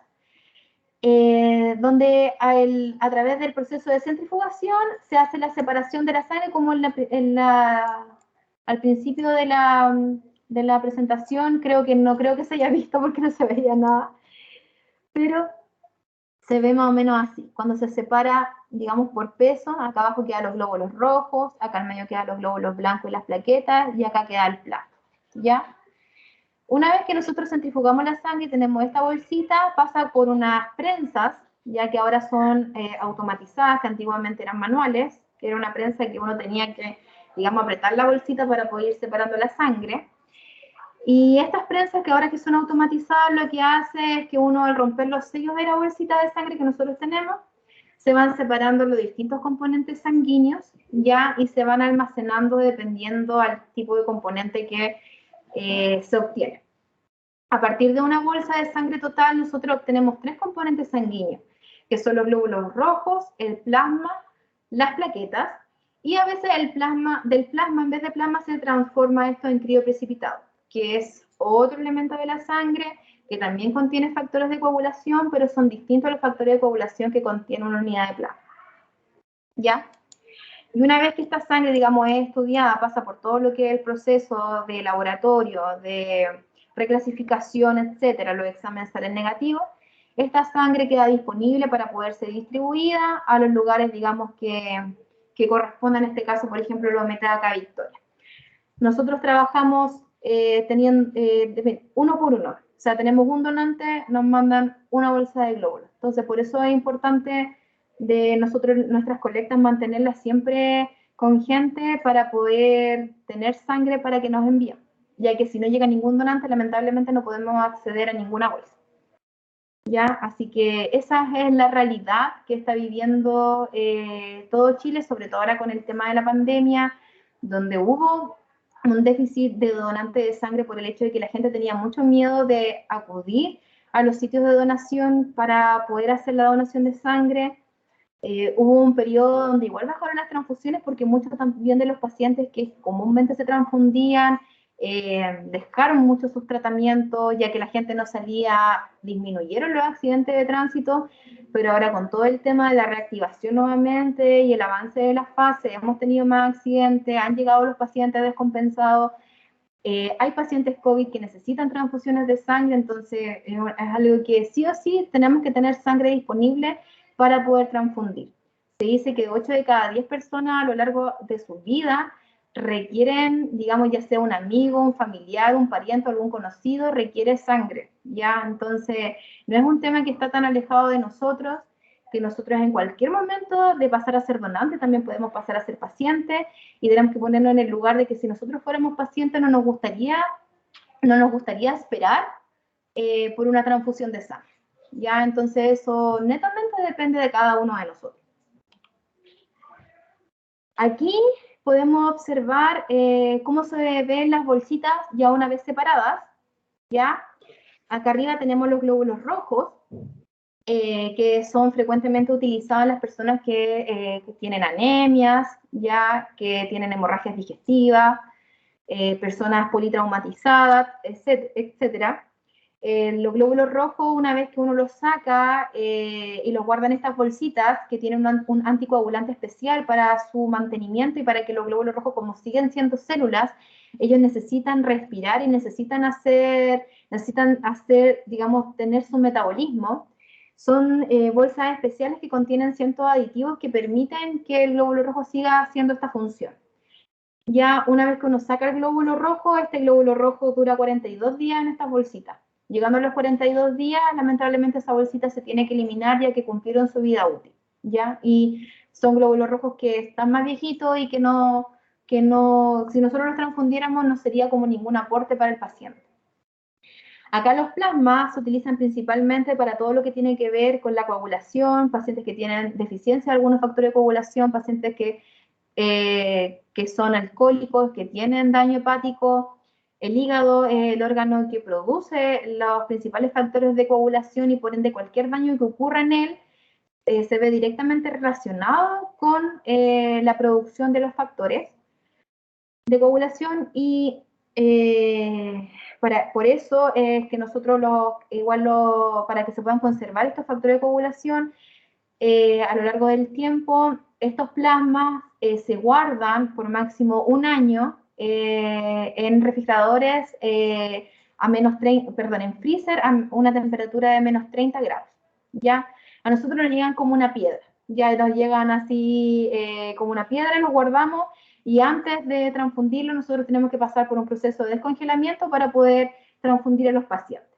Donde a través del proceso de centrifugación se hace la separación de la sangre como al principio de la presentación. No creo que se haya visto porque no se veía nada, pero se ve más o menos así. Cuando se separa, digamos, por peso, acá abajo quedan los glóbulos rojos, acá en medio quedan los glóbulos blancos y las plaquetas, y acá queda el plasma, ¿ya? Una vez que nosotros centrifugamos la sangre y tenemos esta bolsita, pasa por unas prensas, ya que ahora son automatizadas, que antiguamente eran manuales, que era una prensa que uno tenía que, digamos, apretar la bolsita para poder ir separando la sangre. Y estas prensas que ahora que son automatizadas, lo que hace es que uno al romper los sellos de la bolsita de sangre que nosotros tenemos, se van separando los distintos componentes sanguíneos, ya, y se van almacenando dependiendo al tipo de componente que se obtiene. A partir de una bolsa de sangre total, nosotros obtenemos 3 componentes sanguíneos, que son los glóbulos rojos, el plasma, las plaquetas, y a veces del plasma, en vez de plasma, se transforma esto en crioprecipitado, que es otro elemento de la sangre que también contiene factores de coagulación, pero son distintos a los factores de coagulación que contiene una unidad de plasma. ¿Ya? Y una vez que esta sangre, digamos, es estudiada, pasa por todo lo que es el proceso de laboratorio, de reclasificación, etcétera, los exámenes salen negativos, esta sangre queda disponible para poder ser distribuida a los lugares, digamos, que correspondan, en este caso, por ejemplo, los Metadaca Victoria. Nosotros trabajamos teniendo uno por uno, o sea, tenemos un donante, nos mandan una bolsa de glóbulos. Entonces, por eso es importante de nuestras colectas mantenerlas siempre con gente para poder tener sangre para que nos envíen, ya que si no llega ningún donante, lamentablemente no podemos acceder a ninguna bolsa. ¿Ya? Así que esa es la realidad que está viviendo todo Chile, sobre todo ahora con el tema de la pandemia, donde hubo un déficit de donantes de sangre por el hecho de que la gente tenía mucho miedo de acudir a los sitios de donación para poder hacer la donación de sangre. Hubo un periodo donde igual bajaron las transfusiones porque muchos también de los pacientes que comúnmente se transfundían dejaron mucho sus tratamientos, ya que la gente no salía, disminuyeron los accidentes de tránsito, pero ahora con todo el tema de la reactivación nuevamente y el avance de las fases, hemos tenido más accidentes, han llegado los pacientes descompensados, hay pacientes COVID que necesitan transfusiones de sangre, entonces es algo que sí o sí tenemos que tener sangre disponible para poder transfundir. Se dice que 8 de cada 10 personas a lo largo de su vida requieren, digamos, ya sea un amigo, un familiar, un pariente, algún conocido, requiere sangre, ¿ya? Entonces, no es un tema que está tan alejado de nosotros, que nosotros en cualquier momento de pasar a ser donante también podemos pasar a ser pacientes, y tenemos que ponernos en el lugar de que si nosotros fuéramos pacientes no nos gustaría esperar por una transfusión de sangre, ¿ya? Entonces, eso netamente depende de cada uno de nosotros. Aquí podemos observar cómo se ven las bolsitas ya una vez separadas, ¿ya? Acá arriba tenemos los glóbulos rojos, que son frecuentemente utilizados en las personas que tienen anemias, ¿ya? Que tienen hemorragias digestivas, personas politraumatizadas, etcétera. Los glóbulos rojos, una vez que uno los saca y los guarda en estas bolsitas que tienen un anticoagulante especial para su mantenimiento y para que los glóbulos rojos, como siguen siendo células, ellos necesitan respirar y necesitan hacer, digamos, tener su metabolismo. Son bolsas especiales que contienen ciertos aditivos que permiten que el glóbulo rojo siga haciendo esta función. Ya una vez que uno saca el glóbulo rojo, este glóbulo rojo dura 42 días en estas bolsitas. Llegando a los 42 días, lamentablemente esa bolsita se tiene que eliminar ya que cumplieron su vida útil, ¿ya? Y son glóbulos rojos que están más viejitos y que no, si nosotros los transfundiéramos no sería como ningún aporte para el paciente. Acá los plasmas se utilizan principalmente para todo lo que tiene que ver con la coagulación, pacientes que tienen deficiencia de algunos factores de coagulación, pacientes que son alcohólicos, que tienen daño hepático. El hígado es el órgano que produce los principales factores de coagulación y por ende cualquier daño que ocurra en él se ve directamente relacionado con la producción de los factores de coagulación y por eso es que nosotros para que se puedan conservar estos factores de coagulación a lo largo del tiempo, estos plasmas se guardan por máximo un año en refrigeradores en freezer a una temperatura de menos 30 grados, ¿ya? A nosotros nos llegan como una piedra, ya nos llegan así como una piedra, los guardamos y antes de transfundirlo nosotros tenemos que pasar por un proceso de descongelamiento para poder transfundir a los pacientes.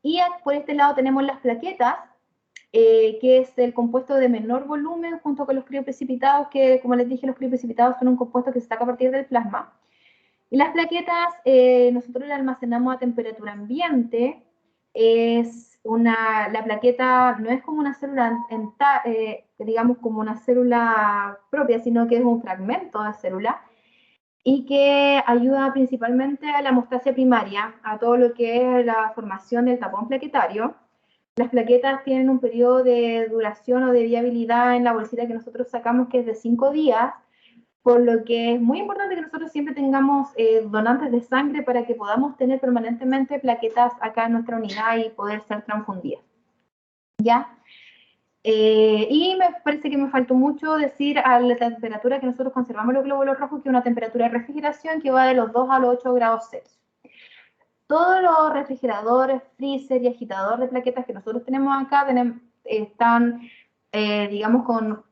Y por este lado tenemos las plaquetas, que es el compuesto de menor volumen junto con los crioprecipitados, que como les dije, los crioprecipitados son un compuesto que se saca a partir del plasma. Y las plaquetas nosotros las almacenamos a temperatura ambiente. La plaqueta no es como una célula, digamos como una célula propia, sino que es un fragmento de célula y que ayuda principalmente a la hemostasia primaria, a todo lo que es la formación del tapón plaquetario. Las plaquetas tienen un periodo de duración o de viabilidad en la bolsita que nosotros sacamos que es de 5 días, por lo que es muy importante que nosotros siempre tengamos donantes de sangre para que podamos tener permanentemente plaquetas acá en nuestra unidad y poder ser transfundidas. ¿Ya? Y me parece que me faltó mucho decir a la temperatura que nosotros conservamos los glóbulos rojos, que es una temperatura de refrigeración que va de los 2 a los 8 grados Celsius. Todos los refrigeradores, freezer y agitador de plaquetas que nosotros tenemos acá están, digamos, con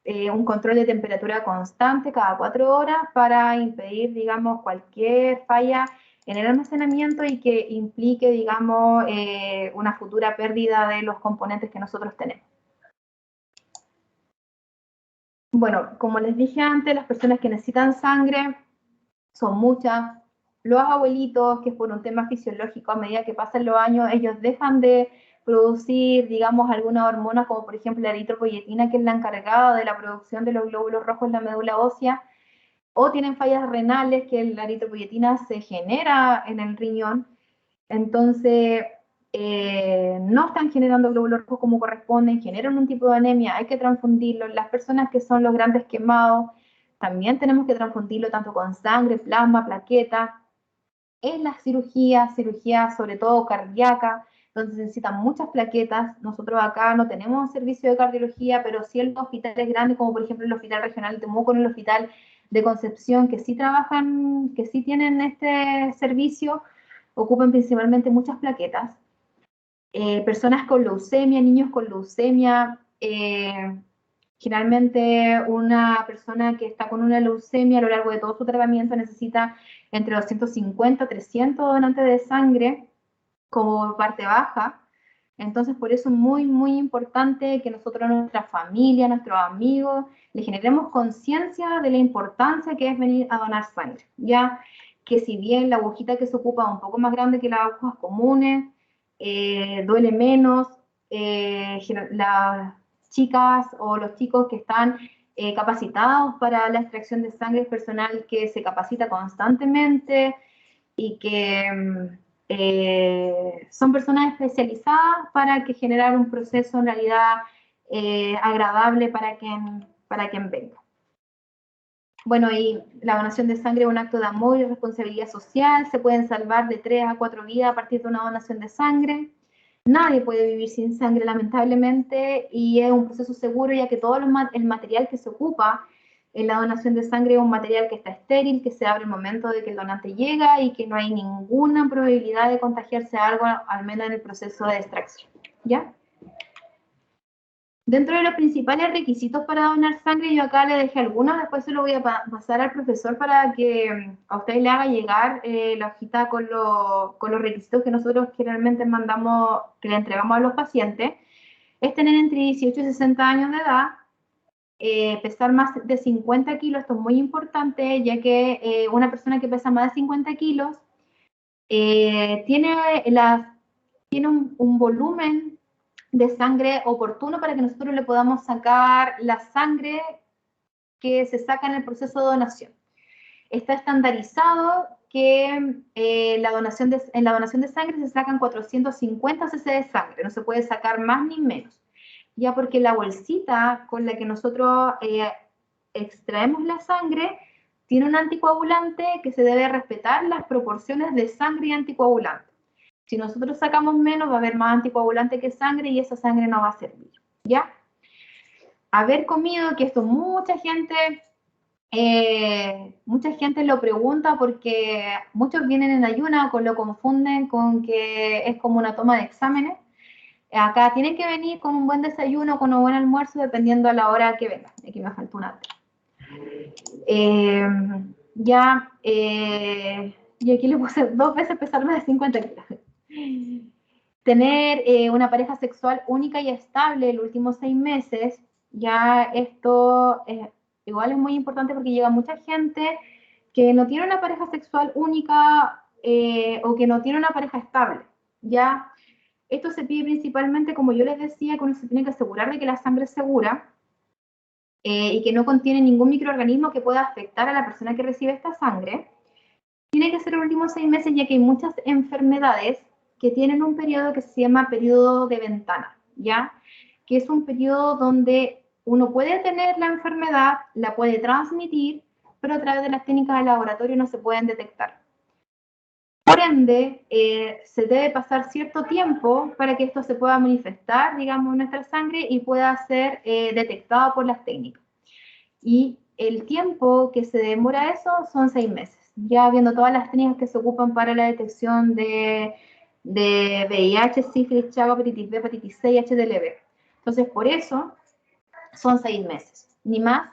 un control de temperatura constante cada 4 horas para impedir, digamos, cualquier falla en el almacenamiento y que implique, digamos, una futura pérdida de los componentes que nosotros tenemos. Bueno, como les dije antes, las personas que necesitan sangre son muchas. Los abuelitos, que es por un tema fisiológico, a medida que pasan los años, ellos dejan de producir, digamos, algunas hormonas, como por ejemplo la eritropoyetina, que es la encargada de la producción de los glóbulos rojos en la médula ósea, o tienen fallas renales, que la eritropoyetina se genera en el riñón, entonces no están generando glóbulos rojos como corresponden, generan un tipo de anemia, hay que transfundirlos. Las personas que son los grandes quemados, también tenemos que transfundirlo tanto con sangre, plasma, plaqueta. en las cirugías sobre todo cardíaca, donde se necesitan muchas plaquetas. Nosotros acá no tenemos servicio de cardiología, pero sí en los hospitales grandes, como por ejemplo el Hospital Regional de Temuco, en el Hospital de Concepción, que sí trabajan, que sí tienen este servicio, ocupan principalmente muchas plaquetas. Personas con leucemia, niños con leucemia, generalmente una persona que está con una leucemia a lo largo de todo su tratamiento necesita entre 250 a 300 donantes de sangre como parte baja. Entonces, por eso es muy, muy importante que nosotros a nuestra familia, a nuestros amigos, le generemos conciencia de la importancia que es venir a donar sangre. Ya que si bien la agujita que se ocupa es un poco más grande que las agujas comunes, duele menos, las chicas o los chicos que están capacitados para la extracción de sangre es personal que se capacita constantemente y que son personas especializadas para que generar un proceso en realidad agradable para quien venga. Bueno, y la donación de sangre es un acto de amor y responsabilidad social. Se pueden salvar de 3 a 4 vidas a partir de una donación de sangre. Nadie puede vivir sin sangre, lamentablemente, y es un proceso seguro, ya que todo el material que se ocupa en la donación de sangre es un material que está estéril, que se abre el momento de que el donante llega y que no hay ninguna probabilidad de contagiarse algo, al menos en el proceso de extracción. ¿Ya? Dentro de los principales requisitos para donar sangre, yo acá le dejé algunos, después se lo voy a pasar al profesor para que a usted le haga llegar la hojita con los requisitos que nosotros generalmente mandamos, que le entregamos a los pacientes. Es tener entre 18 y 60 años de edad, pesar más de 50 kilos, esto es muy importante, ya que una persona que pesa más de 50 kilos tiene un volumen de sangre oportuno para que nosotros le podamos sacar la sangre que se saca en el proceso de donación. Está estandarizado que en la donación de sangre se sacan 450 cc de sangre, no se puede sacar más ni menos, ya porque la bolsita con la que nosotros extraemos la sangre tiene un anticoagulante que se debe respetar las proporciones de sangre y anticoagulante. Si nosotros sacamos menos, va a haber más anticoagulante que sangre y esa sangre no va a servir, ¿ya? Haber comido, que esto mucha gente lo pregunta porque muchos vienen en ayuna, lo confunden con que es como una toma de exámenes. Acá tienen que venir con un buen desayuno, con un buen almuerzo, dependiendo a la hora que vengan. Aquí me falta una. Y aquí le puse 2 veces pesar más de 50 kilos. Tener una pareja sexual única y estable en los últimos 6 meses, ya esto igual es muy importante porque llega mucha gente que no tiene una pareja sexual única o que no tiene una pareja estable, ya. Esto se pide principalmente, como yo les decía, que uno se tiene que asegurar de que la sangre es segura y que no contiene ningún microorganismo que pueda afectar a la persona que recibe esta sangre. Tiene que ser los últimos 6 meses, ya que hay muchas enfermedades que tienen un periodo que se llama periodo de ventana, ¿ya? Que es un periodo donde uno puede tener la enfermedad, la puede transmitir, pero a través de las técnicas de laboratorio no se pueden detectar. Por ende, se debe pasar cierto tiempo para que esto se pueda manifestar, digamos, en nuestra sangre y pueda ser detectado por las técnicas. Y el tiempo que se demora eso son 6 meses, ya viendo todas las técnicas que se ocupan para la detección de VIH, sífilis, chaga, hepatitis B, hepatitis C y HTLV. Entonces, por eso son 6 meses, ni más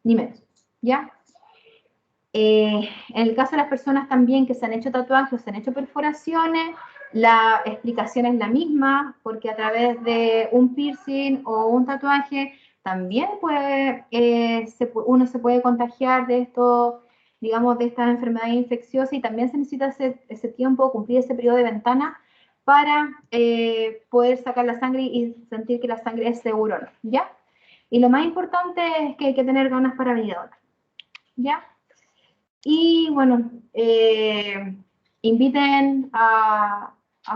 ni menos, ¿ya? En el caso de las personas también que se han hecho tatuajes o se han hecho perforaciones, la explicación es la misma, porque a través de un piercing o un tatuaje también uno se puede contagiar de esto, digamos, de estas enfermedades infecciosas, y también se necesita ese tiempo, cumplir ese periodo de ventana para poder sacar la sangre y sentir que la sangre es segura, ¿no? ¿Ya? Y lo más importante es que hay que tener ganas para venir a donar, ¿ya? Y bueno, inviten a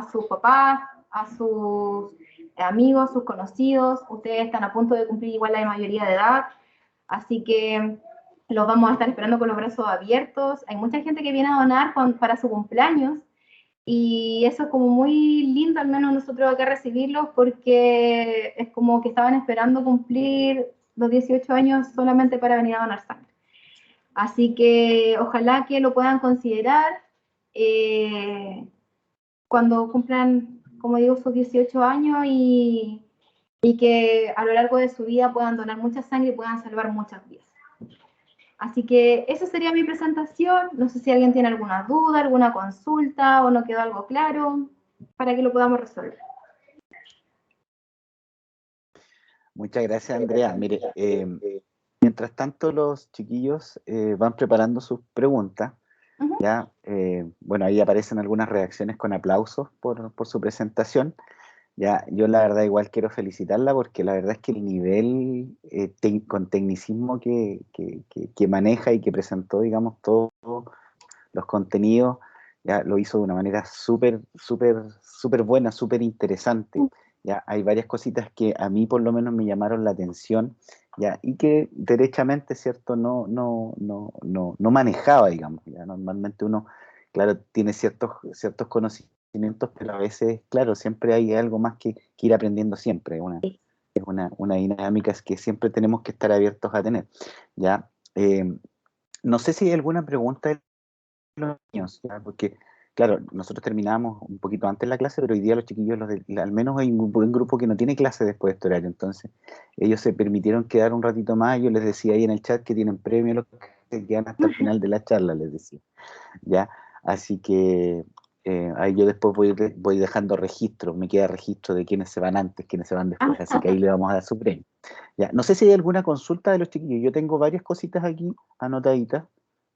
sus papás, a sus amigos, sus conocidos. Ustedes están a punto de cumplir igual la mayoría de edad, así que Los vamos a estar esperando con los brazos abiertos. Hay mucha gente que viene a donar para su cumpleaños y eso es como muy lindo, al menos nosotros acá recibirlos, porque es como que estaban esperando cumplir los 18 años solamente para venir a donar sangre. Así que ojalá que lo puedan considerar cuando cumplan, como digo, sus 18 años y que a lo largo de su vida puedan donar mucha sangre y puedan salvar muchas vidas. Así que esa sería mi presentación. No sé si alguien tiene alguna duda, alguna consulta o no quedó algo claro para que lo podamos resolver. Muchas gracias, Andrea. Mire, mientras tanto los chiquillos van preparando sus preguntas, ya, bueno, ahí aparecen algunas reacciones con aplausos por su presentación. Ya, yo la verdad igual quiero felicitarla porque la verdad es que el nivel con tecnicismo que maneja y que presentó, digamos, todos los contenidos, ya lo hizo de una manera súper, súper, súper buena, súper interesante. Ya, hay varias cositas que a mí por lo menos me llamaron la atención, ya, y que derechamente, ¿cierto? No manejaba, digamos. Ya, normalmente uno, claro, tiene ciertos conocimientos, pero a veces, claro, siempre hay algo más que ir aprendiendo siempre. Es una dinámica que siempre tenemos que estar abiertos a tener. ¿Ya? No sé si hay alguna pregunta de los niños, ¿ya? Porque, claro, nosotros terminamos un poquito antes la clase, pero hoy día los chiquillos, al menos hay un grupo que no tiene clase después de este horario, entonces ellos se permitieron quedar un ratito más. Yo les decía ahí en el chat que tienen premio los que se quedan hasta el final de la charla, les decía. ¿Ya? Así que ahí yo después voy dejando registro, me queda registro de quiénes se van antes, quiénes se van después, así que ahí le vamos a dar su premio. ¿Ya? No sé si hay alguna consulta de los chiquillos, yo tengo varias cositas aquí anotaditas,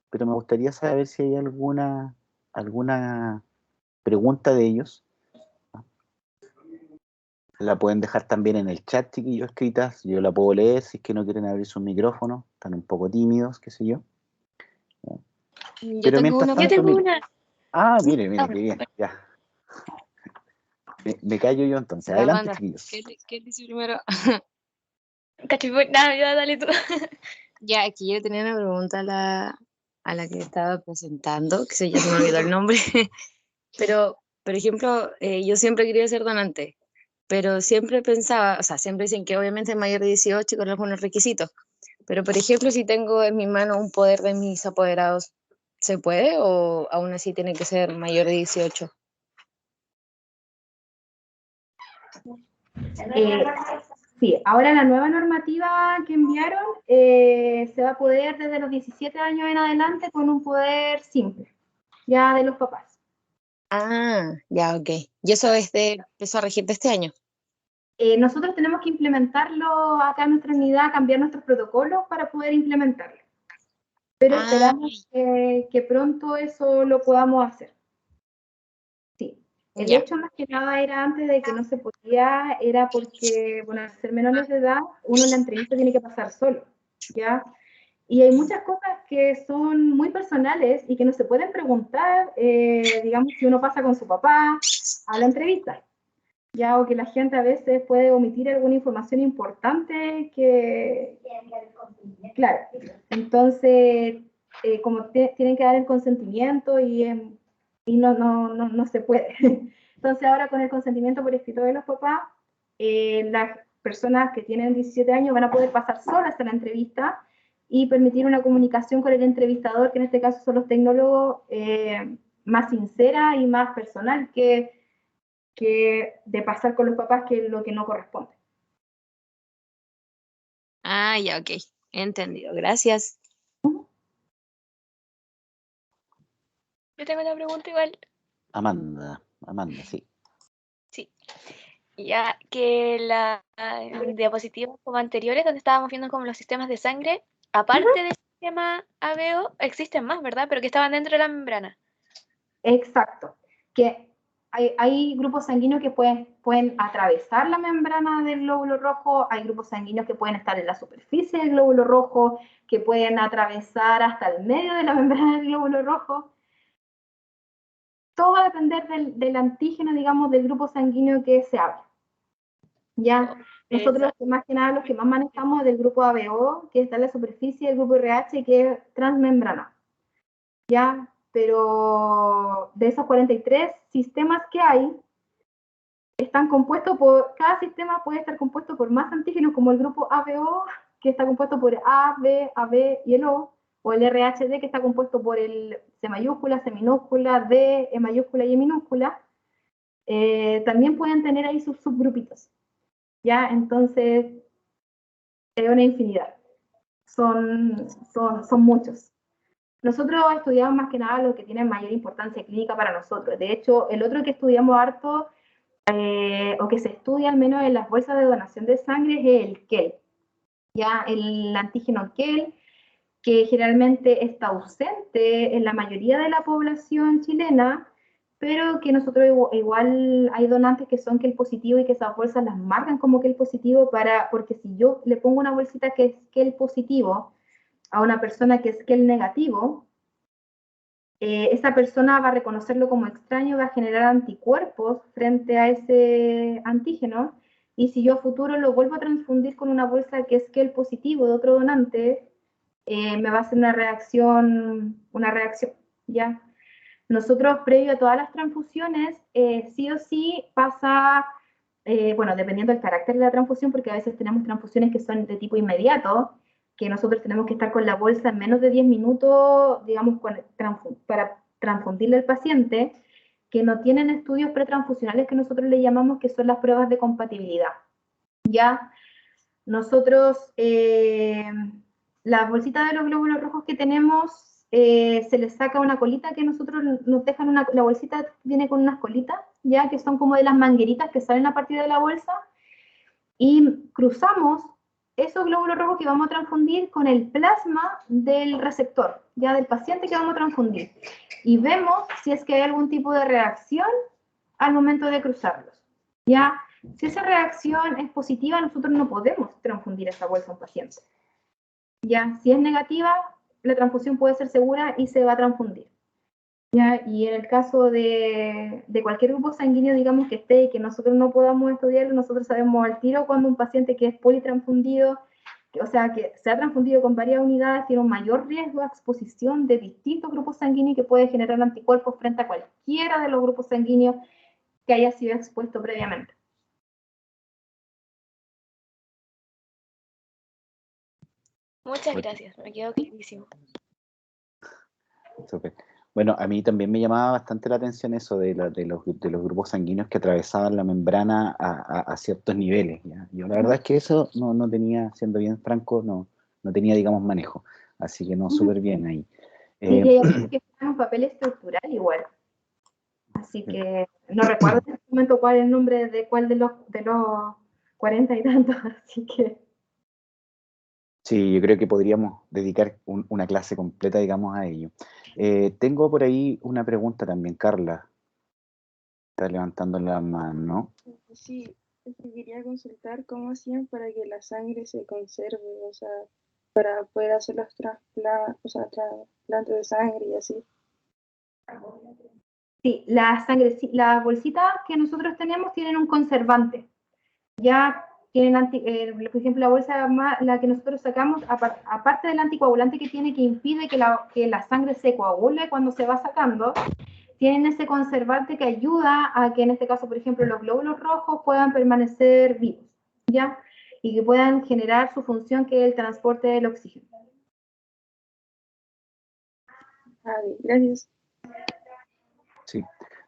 pero me gustaría saber si hay alguna pregunta de ellos. La pueden dejar también en el chat, chiquillos, escritas, yo la puedo leer si es que no quieren abrir sus micrófonos, están un poco tímidos, qué sé yo. Yo tengo una. Yo tengo una. Ah, mire, qué bien, ya. Me callo yo entonces. Ya, Adelante, Amanda, chiquillos. ¿qué dice primero? Nada, ya dale tú. Ya, aquí yo tenía una pregunta a la que estaba presentando, que ya se me olvidó el nombre, pero, por ejemplo, yo siempre quería ser donante, pero siempre pensaba, o sea, siempre dicen que obviamente es mayor de 18 y con algunos requisitos, pero, por ejemplo, si tengo en mi mano un poder de mis apoderados, ¿se puede o aún así tiene que ser mayor de 18? Sí, ahora la nueva normativa que enviaron se va a poder desde los 17 años en adelante con un poder simple, ya de los papás. Ah, ya, ok. ¿Y eso empezó a regir de este año? Nosotros tenemos que implementarlo acá en nuestra unidad, cambiar nuestros protocolos para poder implementarlo. Pero esperamos que pronto eso lo podamos hacer. Sí. El hecho más que nada era antes de que no se podía, era porque, bueno, al ser menores de edad, uno en la entrevista tiene que pasar solo, ¿ya? Y hay muchas cosas que son muy personales y que no se pueden preguntar, digamos, si uno pasa con su papá a la entrevista, ¿ya? O que la gente a veces puede omitir alguna información importante que... Claro, entonces, como tienen que dar el consentimiento y no se puede. Entonces ahora con el consentimiento por escrito de los papás, las personas que tienen 17 años van a poder pasar solas a la entrevista y permitir una comunicación con el entrevistador, que en este caso son los tecnólogos, más sincera y más personal que de pasar con los papás, que es lo que no corresponde. Ah, ya, ok. Entendido. Gracias. Yo tengo una pregunta igual. Amanda, sí. Sí. Ya que la diapositivas como anteriores, donde estábamos viendo como los sistemas de sangre, aparte del sistema ABO, existen más, ¿verdad? Pero que estaban dentro de la membrana. Exacto. Que hay grupos sanguíneos que pueden atravesar la membrana del glóbulo rojo, hay grupos sanguíneos que pueden estar en la superficie del glóbulo rojo, que pueden atravesar hasta el medio de la membrana del glóbulo rojo. Todo va a depender del antígeno, digamos, del grupo sanguíneo que se habla. Ya, nosotros más que nada los que más manejamos del grupo ABO, que está en la superficie, el grupo RH, que es transmembrana. Ya, pero de esos 43 sistemas que hay, están compuestos por, cada sistema puede estar compuesto por más antígenos, como el grupo ABO, que está compuesto por A, B, AB y el o el RHD, que está compuesto por el C mayúscula, C minúscula, D, E mayúscula y E minúscula. También pueden tener ahí sus subgrupitos. ¿Ya? Entonces, es una infinidad. Son muchos. Nosotros estudiamos más que nada lo que tiene mayor importancia clínica para nosotros. De hecho, el otro que estudiamos harto, o que se estudia al menos en las bolsas de donación de sangre, es el KEL. Ya, el antígeno KEL, que generalmente está ausente en la mayoría de la población chilena, pero que nosotros igual hay donantes que son KEL positivo y que esas bolsas las marcan como KEL positivo porque si yo le pongo una bolsita que es KEL positivo a una persona que es KEL negativo, esa persona va a reconocerlo como extraño, va a generar anticuerpos frente a ese antígeno, y si yo a futuro lo vuelvo a transfundir con una bolsa que es KEL positivo de otro donante, me va a hacer una reacción, ¿ya? Nosotros, previo a todas las transfusiones, sí o sí pasa, bueno, dependiendo del carácter de la transfusión, porque a veces tenemos transfusiones que son de tipo inmediato, que nosotros tenemos que estar con la bolsa en menos de 10 minutos, digamos, para transfundirle al paciente, que no tienen estudios pretransfusionales que nosotros le llamamos que son las pruebas de compatibilidad. Ya, nosotros, las bolsitas de los glóbulos rojos que tenemos, se les saca una colita que nosotros nos dejan, la bolsita viene con unas colitas, ya que son como de las mangueritas que salen a partir de la bolsa, y cruzamos esos glóbulos rojos que vamos a transfundir con el plasma del receptor, ya del paciente que vamos a transfundir, y vemos si es que hay algún tipo de reacción al momento de cruzarlos, ya. Si esa reacción es positiva, nosotros no podemos transfundir esa bolsa a un paciente. Ya, si es negativa, la transfusión puede ser segura y se va a transfundir. ¿Ya? Y en el caso de cualquier grupo sanguíneo, digamos, que esté y que nosotros no podamos estudiarlo, nosotros sabemos al tiro cuando un paciente que es politransfundido, o sea, que se ha transfundido con varias unidades, tiene un mayor riesgo de exposición de distintos grupos sanguíneos que puede generar anticuerpos frente a cualquiera de los grupos sanguíneos que haya sido expuesto previamente. Muchas gracias, me quedó clarísimo. Súper. Bueno, a mí también me llamaba bastante la atención eso de los grupos sanguíneos que atravesaban la membrana a ciertos niveles, ¿ya? Yo la verdad es que eso no tenía, siendo bien franco, no tenía, digamos, manejo. Así que no, súper bien ahí. Sí, y hay otros que están en un papel estructural igual. Así que no recuerdo en este momento cuál es el nombre de cuál de los 40 y tantos, así que... Sí, yo creo que podríamos dedicar una clase completa, digamos, a ello. Tengo por ahí una pregunta también, Carla. Está levantando la mano. Sí, es que quería consultar cómo hacían para que la sangre se conserve, o sea, para poder hacer los trasplantes de sangre y así. Sí, las bolsitas que nosotros tenemos tienen un conservante. Ya tienen, por ejemplo, la bolsa, la que nosotros sacamos, aparte del anticoagulante que tiene, que impide que la sangre se coagule cuando se va sacando, tienen ese conservante que ayuda a que en este caso, por ejemplo, los glóbulos rojos puedan permanecer vivos, ¿ya? Y que puedan generar su función, que es el transporte del oxígeno. Gracias. Sí.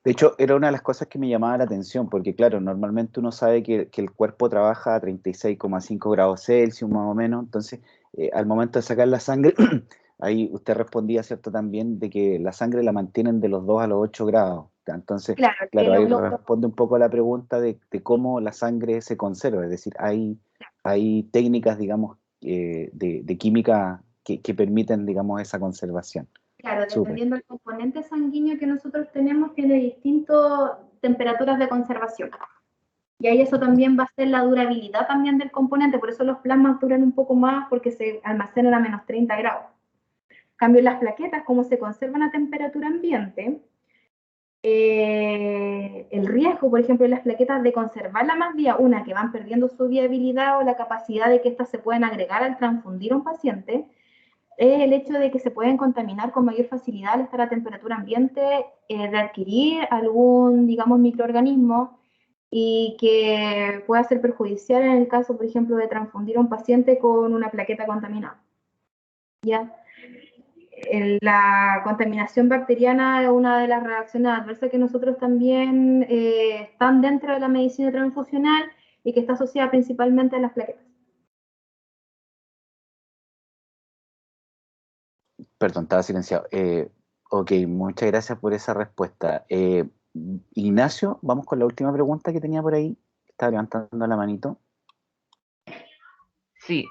De hecho, era una de las cosas que me llamaba la atención, porque claro, normalmente uno sabe que el cuerpo trabaja a 36,5 grados Celsius más o menos, entonces al momento de sacar la sangre, ahí usted respondía, ¿cierto? También de que la sangre la mantienen de los 2 a los 8 grados. Entonces, claro, ahí responde un poco a la pregunta de cómo la sangre se conserva, es decir, hay técnicas, digamos, de química que permiten, digamos, esa conservación. Claro, dependiendo del componente sanguíneo que nosotros tenemos, tiene distintas temperaturas de conservación. Y ahí eso también va a ser la durabilidad también del componente, por eso los plasmas duran un poco más, porque se almacenan a menos 30 grados. En cambio, las plaquetas, como se conservan a temperatura ambiente, el riesgo, por ejemplo, de las plaquetas de conservar la más vía, una, que van perdiendo su viabilidad o la capacidad de que éstas se puedan agregar al transfundir a un paciente, es el hecho de que se pueden contaminar con mayor facilidad al estar a temperatura ambiente, de adquirir algún, digamos, microorganismo y que pueda ser perjudicial en el caso, por ejemplo, de transfundir a un paciente con una plaqueta contaminada. ¿Ya? La contaminación bacteriana es una de las reacciones adversas que nosotros también están dentro de la medicina transfusional y que está asociada principalmente a las plaquetas. Perdón, estaba silenciado. Ok, muchas gracias por esa respuesta. Ignacio, vamos con la última pregunta que tenía por ahí. Estaba levantando la manito. Sí,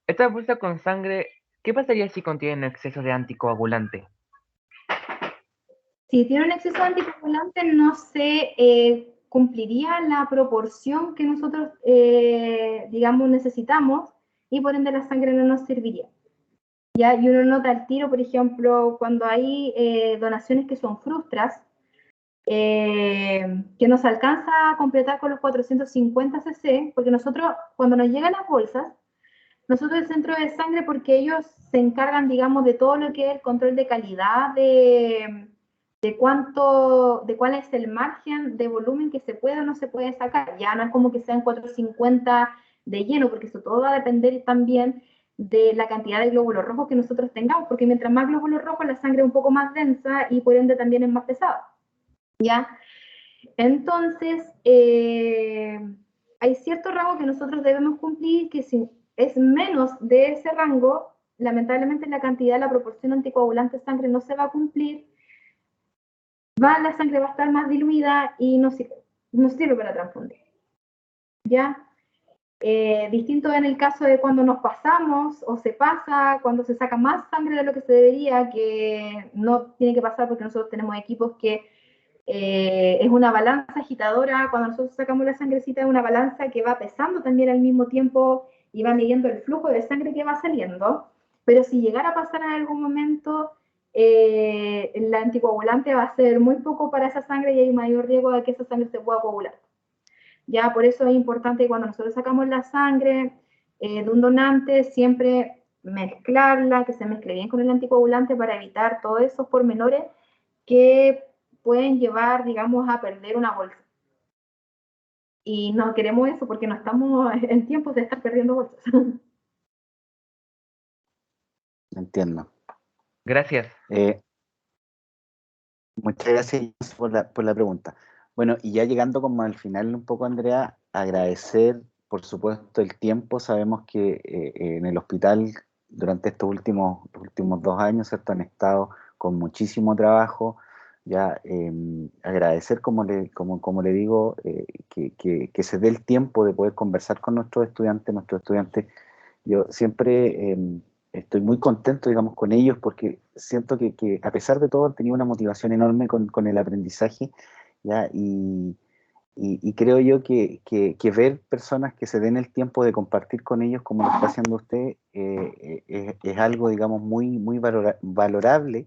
esta bolsa con sangre, ¿qué pasaría si contienen exceso de anticoagulante? Si tiene un exceso de anticoagulante, no se cumpliría la proporción que nosotros, digamos, necesitamos y por ende la sangre no nos serviría. ¿Ya? Y uno nota al tiro, por ejemplo, cuando hay donaciones que son frustras, que nos alcanza a completar con los 450 cc, porque nosotros, cuando nos llegan las bolsas, nosotros el centro de sangre, porque ellos se encargan, digamos, de todo lo que es el control de calidad, de cuál es el margen de volumen que se puede o no se puede sacar. Ya no es como que sean 450 de lleno, porque eso todo va a depender también de la cantidad de glóbulos rojos que nosotros tengamos, porque mientras más glóbulos rojos, la sangre es un poco más densa y por ende también es más pesada. ¿Ya? Entonces, hay cierto rango que nosotros debemos cumplir, que si es menos de ese rango, lamentablemente la cantidad, la proporción anticoagulante de sangre no se va a cumplir, la sangre va a estar más diluida y no sirve para transfundir. ¿Ya? Distinto en el caso de cuando nos pasamos o se pasa, cuando se saca más sangre de lo que se debería, que no tiene que pasar porque nosotros tenemos equipos que es una balanza agitadora. Cuando nosotros sacamos la sangrecita, es una balanza que va pesando también al mismo tiempo y va midiendo el flujo de sangre que va saliendo. Pero si llegara a pasar en algún momento, el anticoagulante va a ser muy poco para esa sangre y hay un mayor riesgo de que esa sangre se pueda coagular. Ya, por eso es importante cuando nosotros sacamos la sangre de un donante, siempre mezclarla, que se mezcle bien con el anticoagulante para evitar todos esos pormenores que pueden llevar, digamos, a perder una bolsa. Y no queremos eso porque no estamos en tiempos de estar perdiendo bolsas. Entiendo. Gracias. Muchas gracias por la pregunta. Bueno, y ya llegando como al final un poco, Andrea, agradecer, por supuesto, el tiempo. Sabemos que en el hospital durante estos últimos 2 años, ¿cierto?, han estado con muchísimo trabajo. Ya agradecer, como le digo, que se dé el tiempo de poder conversar con nuestros estudiantes. Yo siempre estoy muy contento, digamos, con ellos porque siento que a pesar de todo han tenido una motivación enorme con el aprendizaje, ¿ya? Y creo yo que ver personas que se den el tiempo de compartir con ellos como lo está haciendo usted es algo, digamos, muy valorable,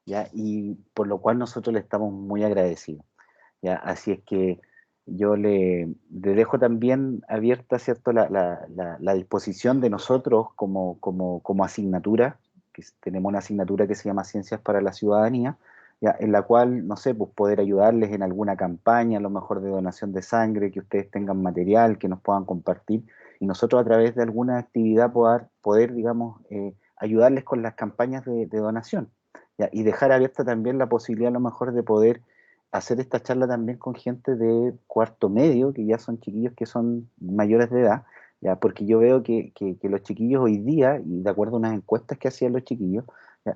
¿ya? Y por lo cual nosotros le estamos muy agradecidos, ¿ya? Así es que yo le dejo también abierta, ¿cierto?, la disposición de nosotros como asignatura, que tenemos una asignatura que se llama Ciencias para la Ciudadanía, ¿ya?, en la cual, no sé, pues poder ayudarles en alguna campaña, a lo mejor de donación de sangre, que ustedes tengan material, que nos puedan compartir, y nosotros a través de alguna actividad poder digamos, ayudarles con las campañas de donación, ¿ya? Y dejar abierta también la posibilidad a lo mejor de poder hacer esta charla también con gente de cuarto medio, que ya son chiquillos que son mayores de edad, ¿ya? Porque yo veo que los chiquillos hoy día, y de acuerdo a unas encuestas que hacían los chiquillos,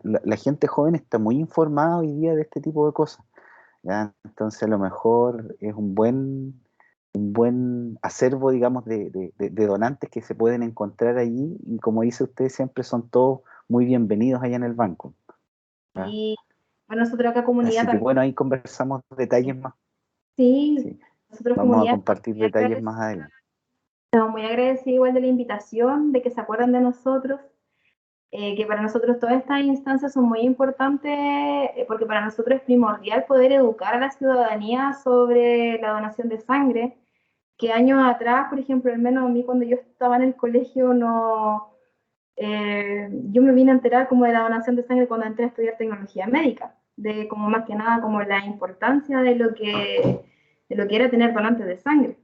la gente joven está muy informada hoy día de este tipo de cosas, ¿ya? Entonces a lo mejor es un buen acervo, digamos, de donantes que se pueden encontrar allí, y como dice usted, siempre son todos muy bienvenidos allá en el banco, ¿ya? Y bueno, nosotros acá comunidad Así que también. bueno, ahí conversamos detalles más. Sí, Sí. nosotros Vamos a comunidad compartir muy detalles más adelante. estamos muy agradecidos igual de la invitación, de que se acuerdan de nosotros. que para nosotros todas estas instancias son muy importantes, porque para nosotros es primordial poder educar a la ciudadanía sobre la donación de sangre, que años atrás, por ejemplo, al menos a mí cuando yo estaba en el colegio, no, yo me vine a enterar como de la donación de sangre cuando entré a estudiar tecnología médica, de como más que nada como la importancia de lo que era tener donantes de sangre.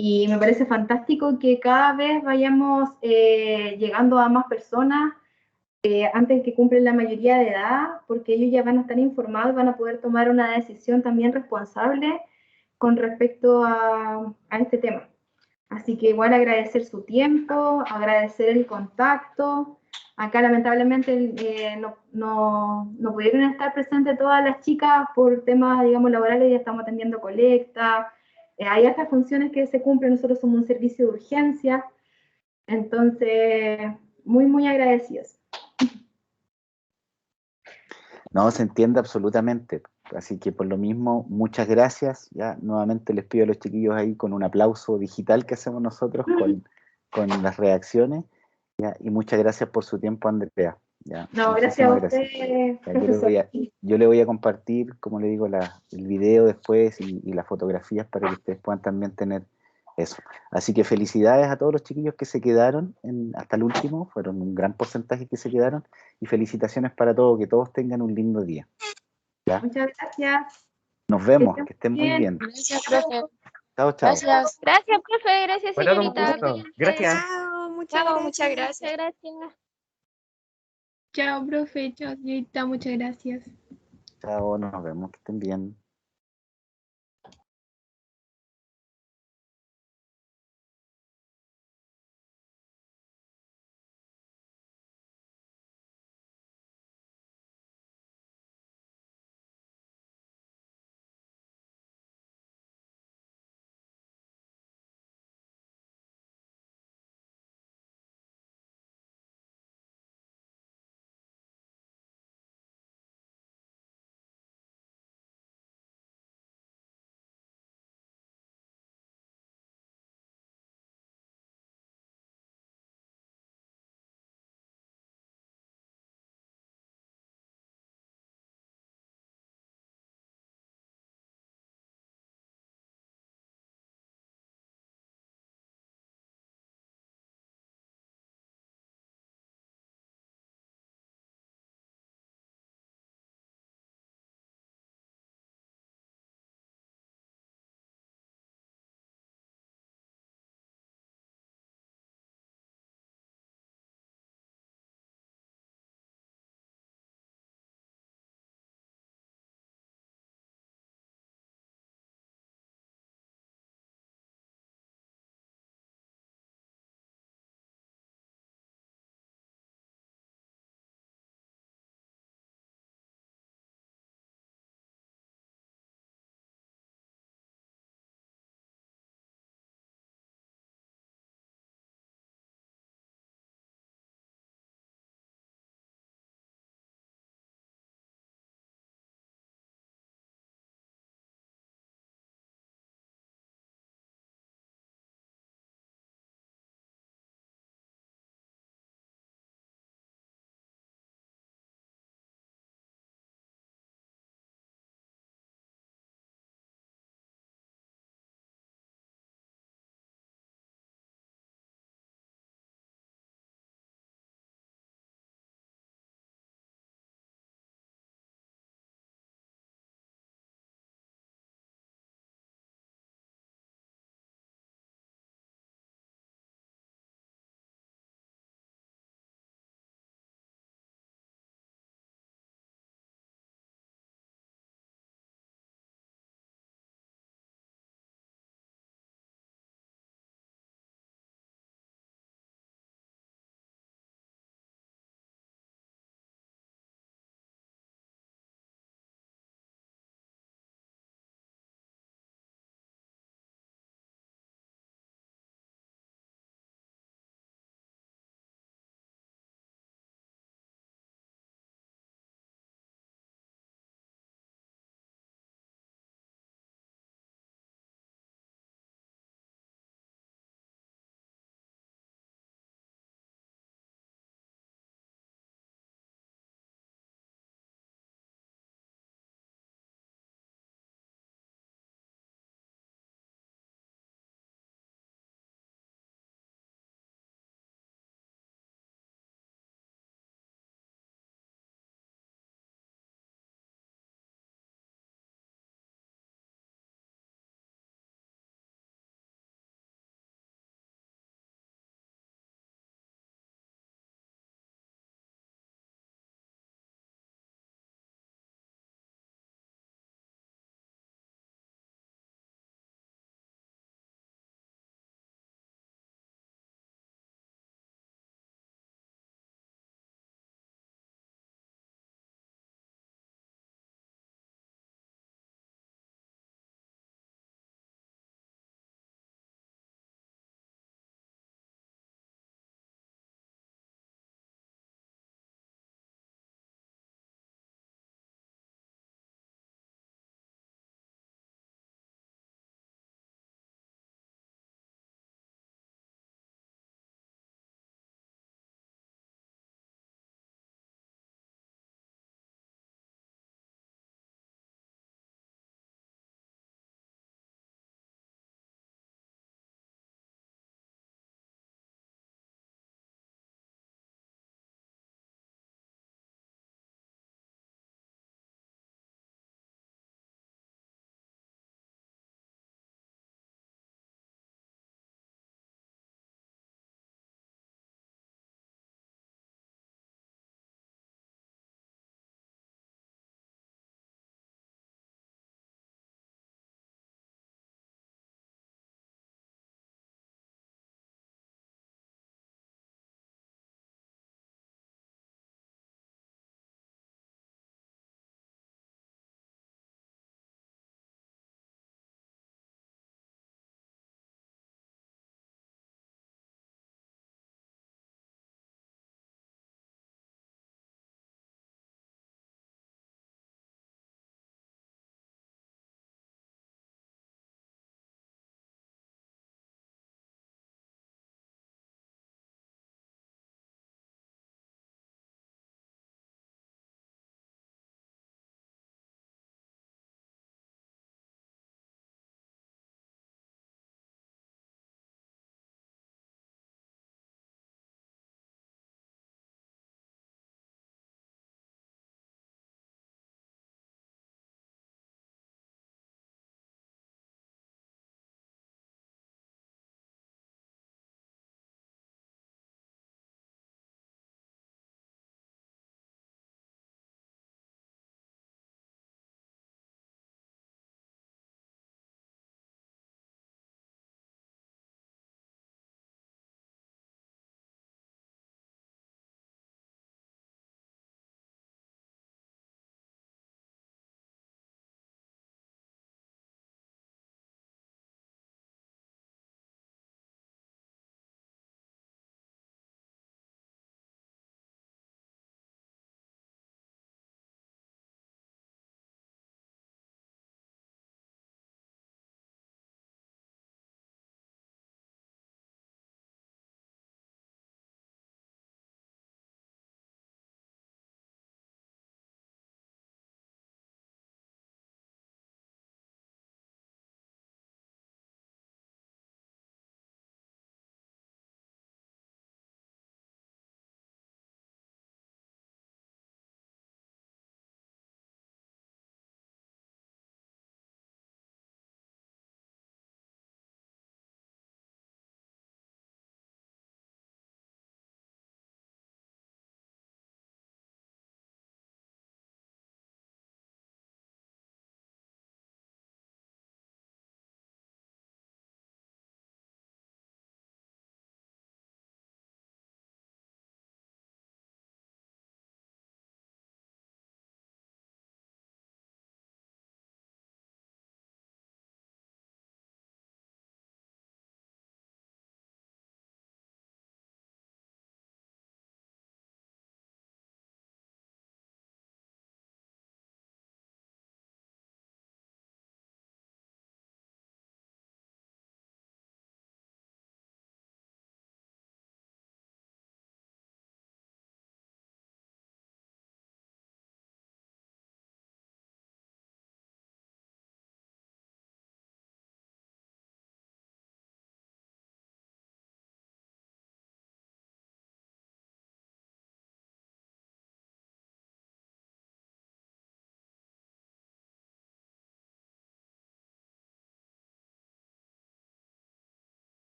Y me parece fantástico que cada vez vayamos llegando a más personas antes que cumplen la mayoría de edad, porque ellos ya van a estar informados, van a poder tomar una decisión también responsable con respecto a este tema. Así que igual agradecer su tiempo, agradecer el contacto. Acá lamentablemente no pudieron estar presentes todas las chicas por temas, digamos, laborales, ya estamos atendiendo colecta. Hay otras funciones que se cumplen, nosotros somos un servicio de urgencia. Entonces, muy, muy agradecidos. No, se entiende absolutamente. Así que por lo mismo, muchas gracias. Ya nuevamente les pido a los chiquillos ahí con un aplauso digital que hacemos nosotros con las reacciones. ¿Ya? Y muchas gracias por su tiempo, Andrea. ¿Ya? No, gracias a usted, Ya, profesor. yo le voy a compartir, como le digo, el video después y las fotografías para que ustedes puedan también tener eso. Así que felicidades a todos los chiquillos que se quedaron hasta el último, fueron un gran porcentaje que se quedaron, y felicitaciones para todos, que todos tengan un lindo día. ¿Ya? Muchas gracias. Nos vemos, que estén muy bien. Gracias, profe. Chao, chao. Gracias. Gracias, profe. Gracias, Fue todo un señorita. gusto. Gracias. Chao, Chao, muchas gracias. muchas gracias. Chao, profe. Chao, señorita. Muchas gracias. Chao, nos vemos, que estén bien.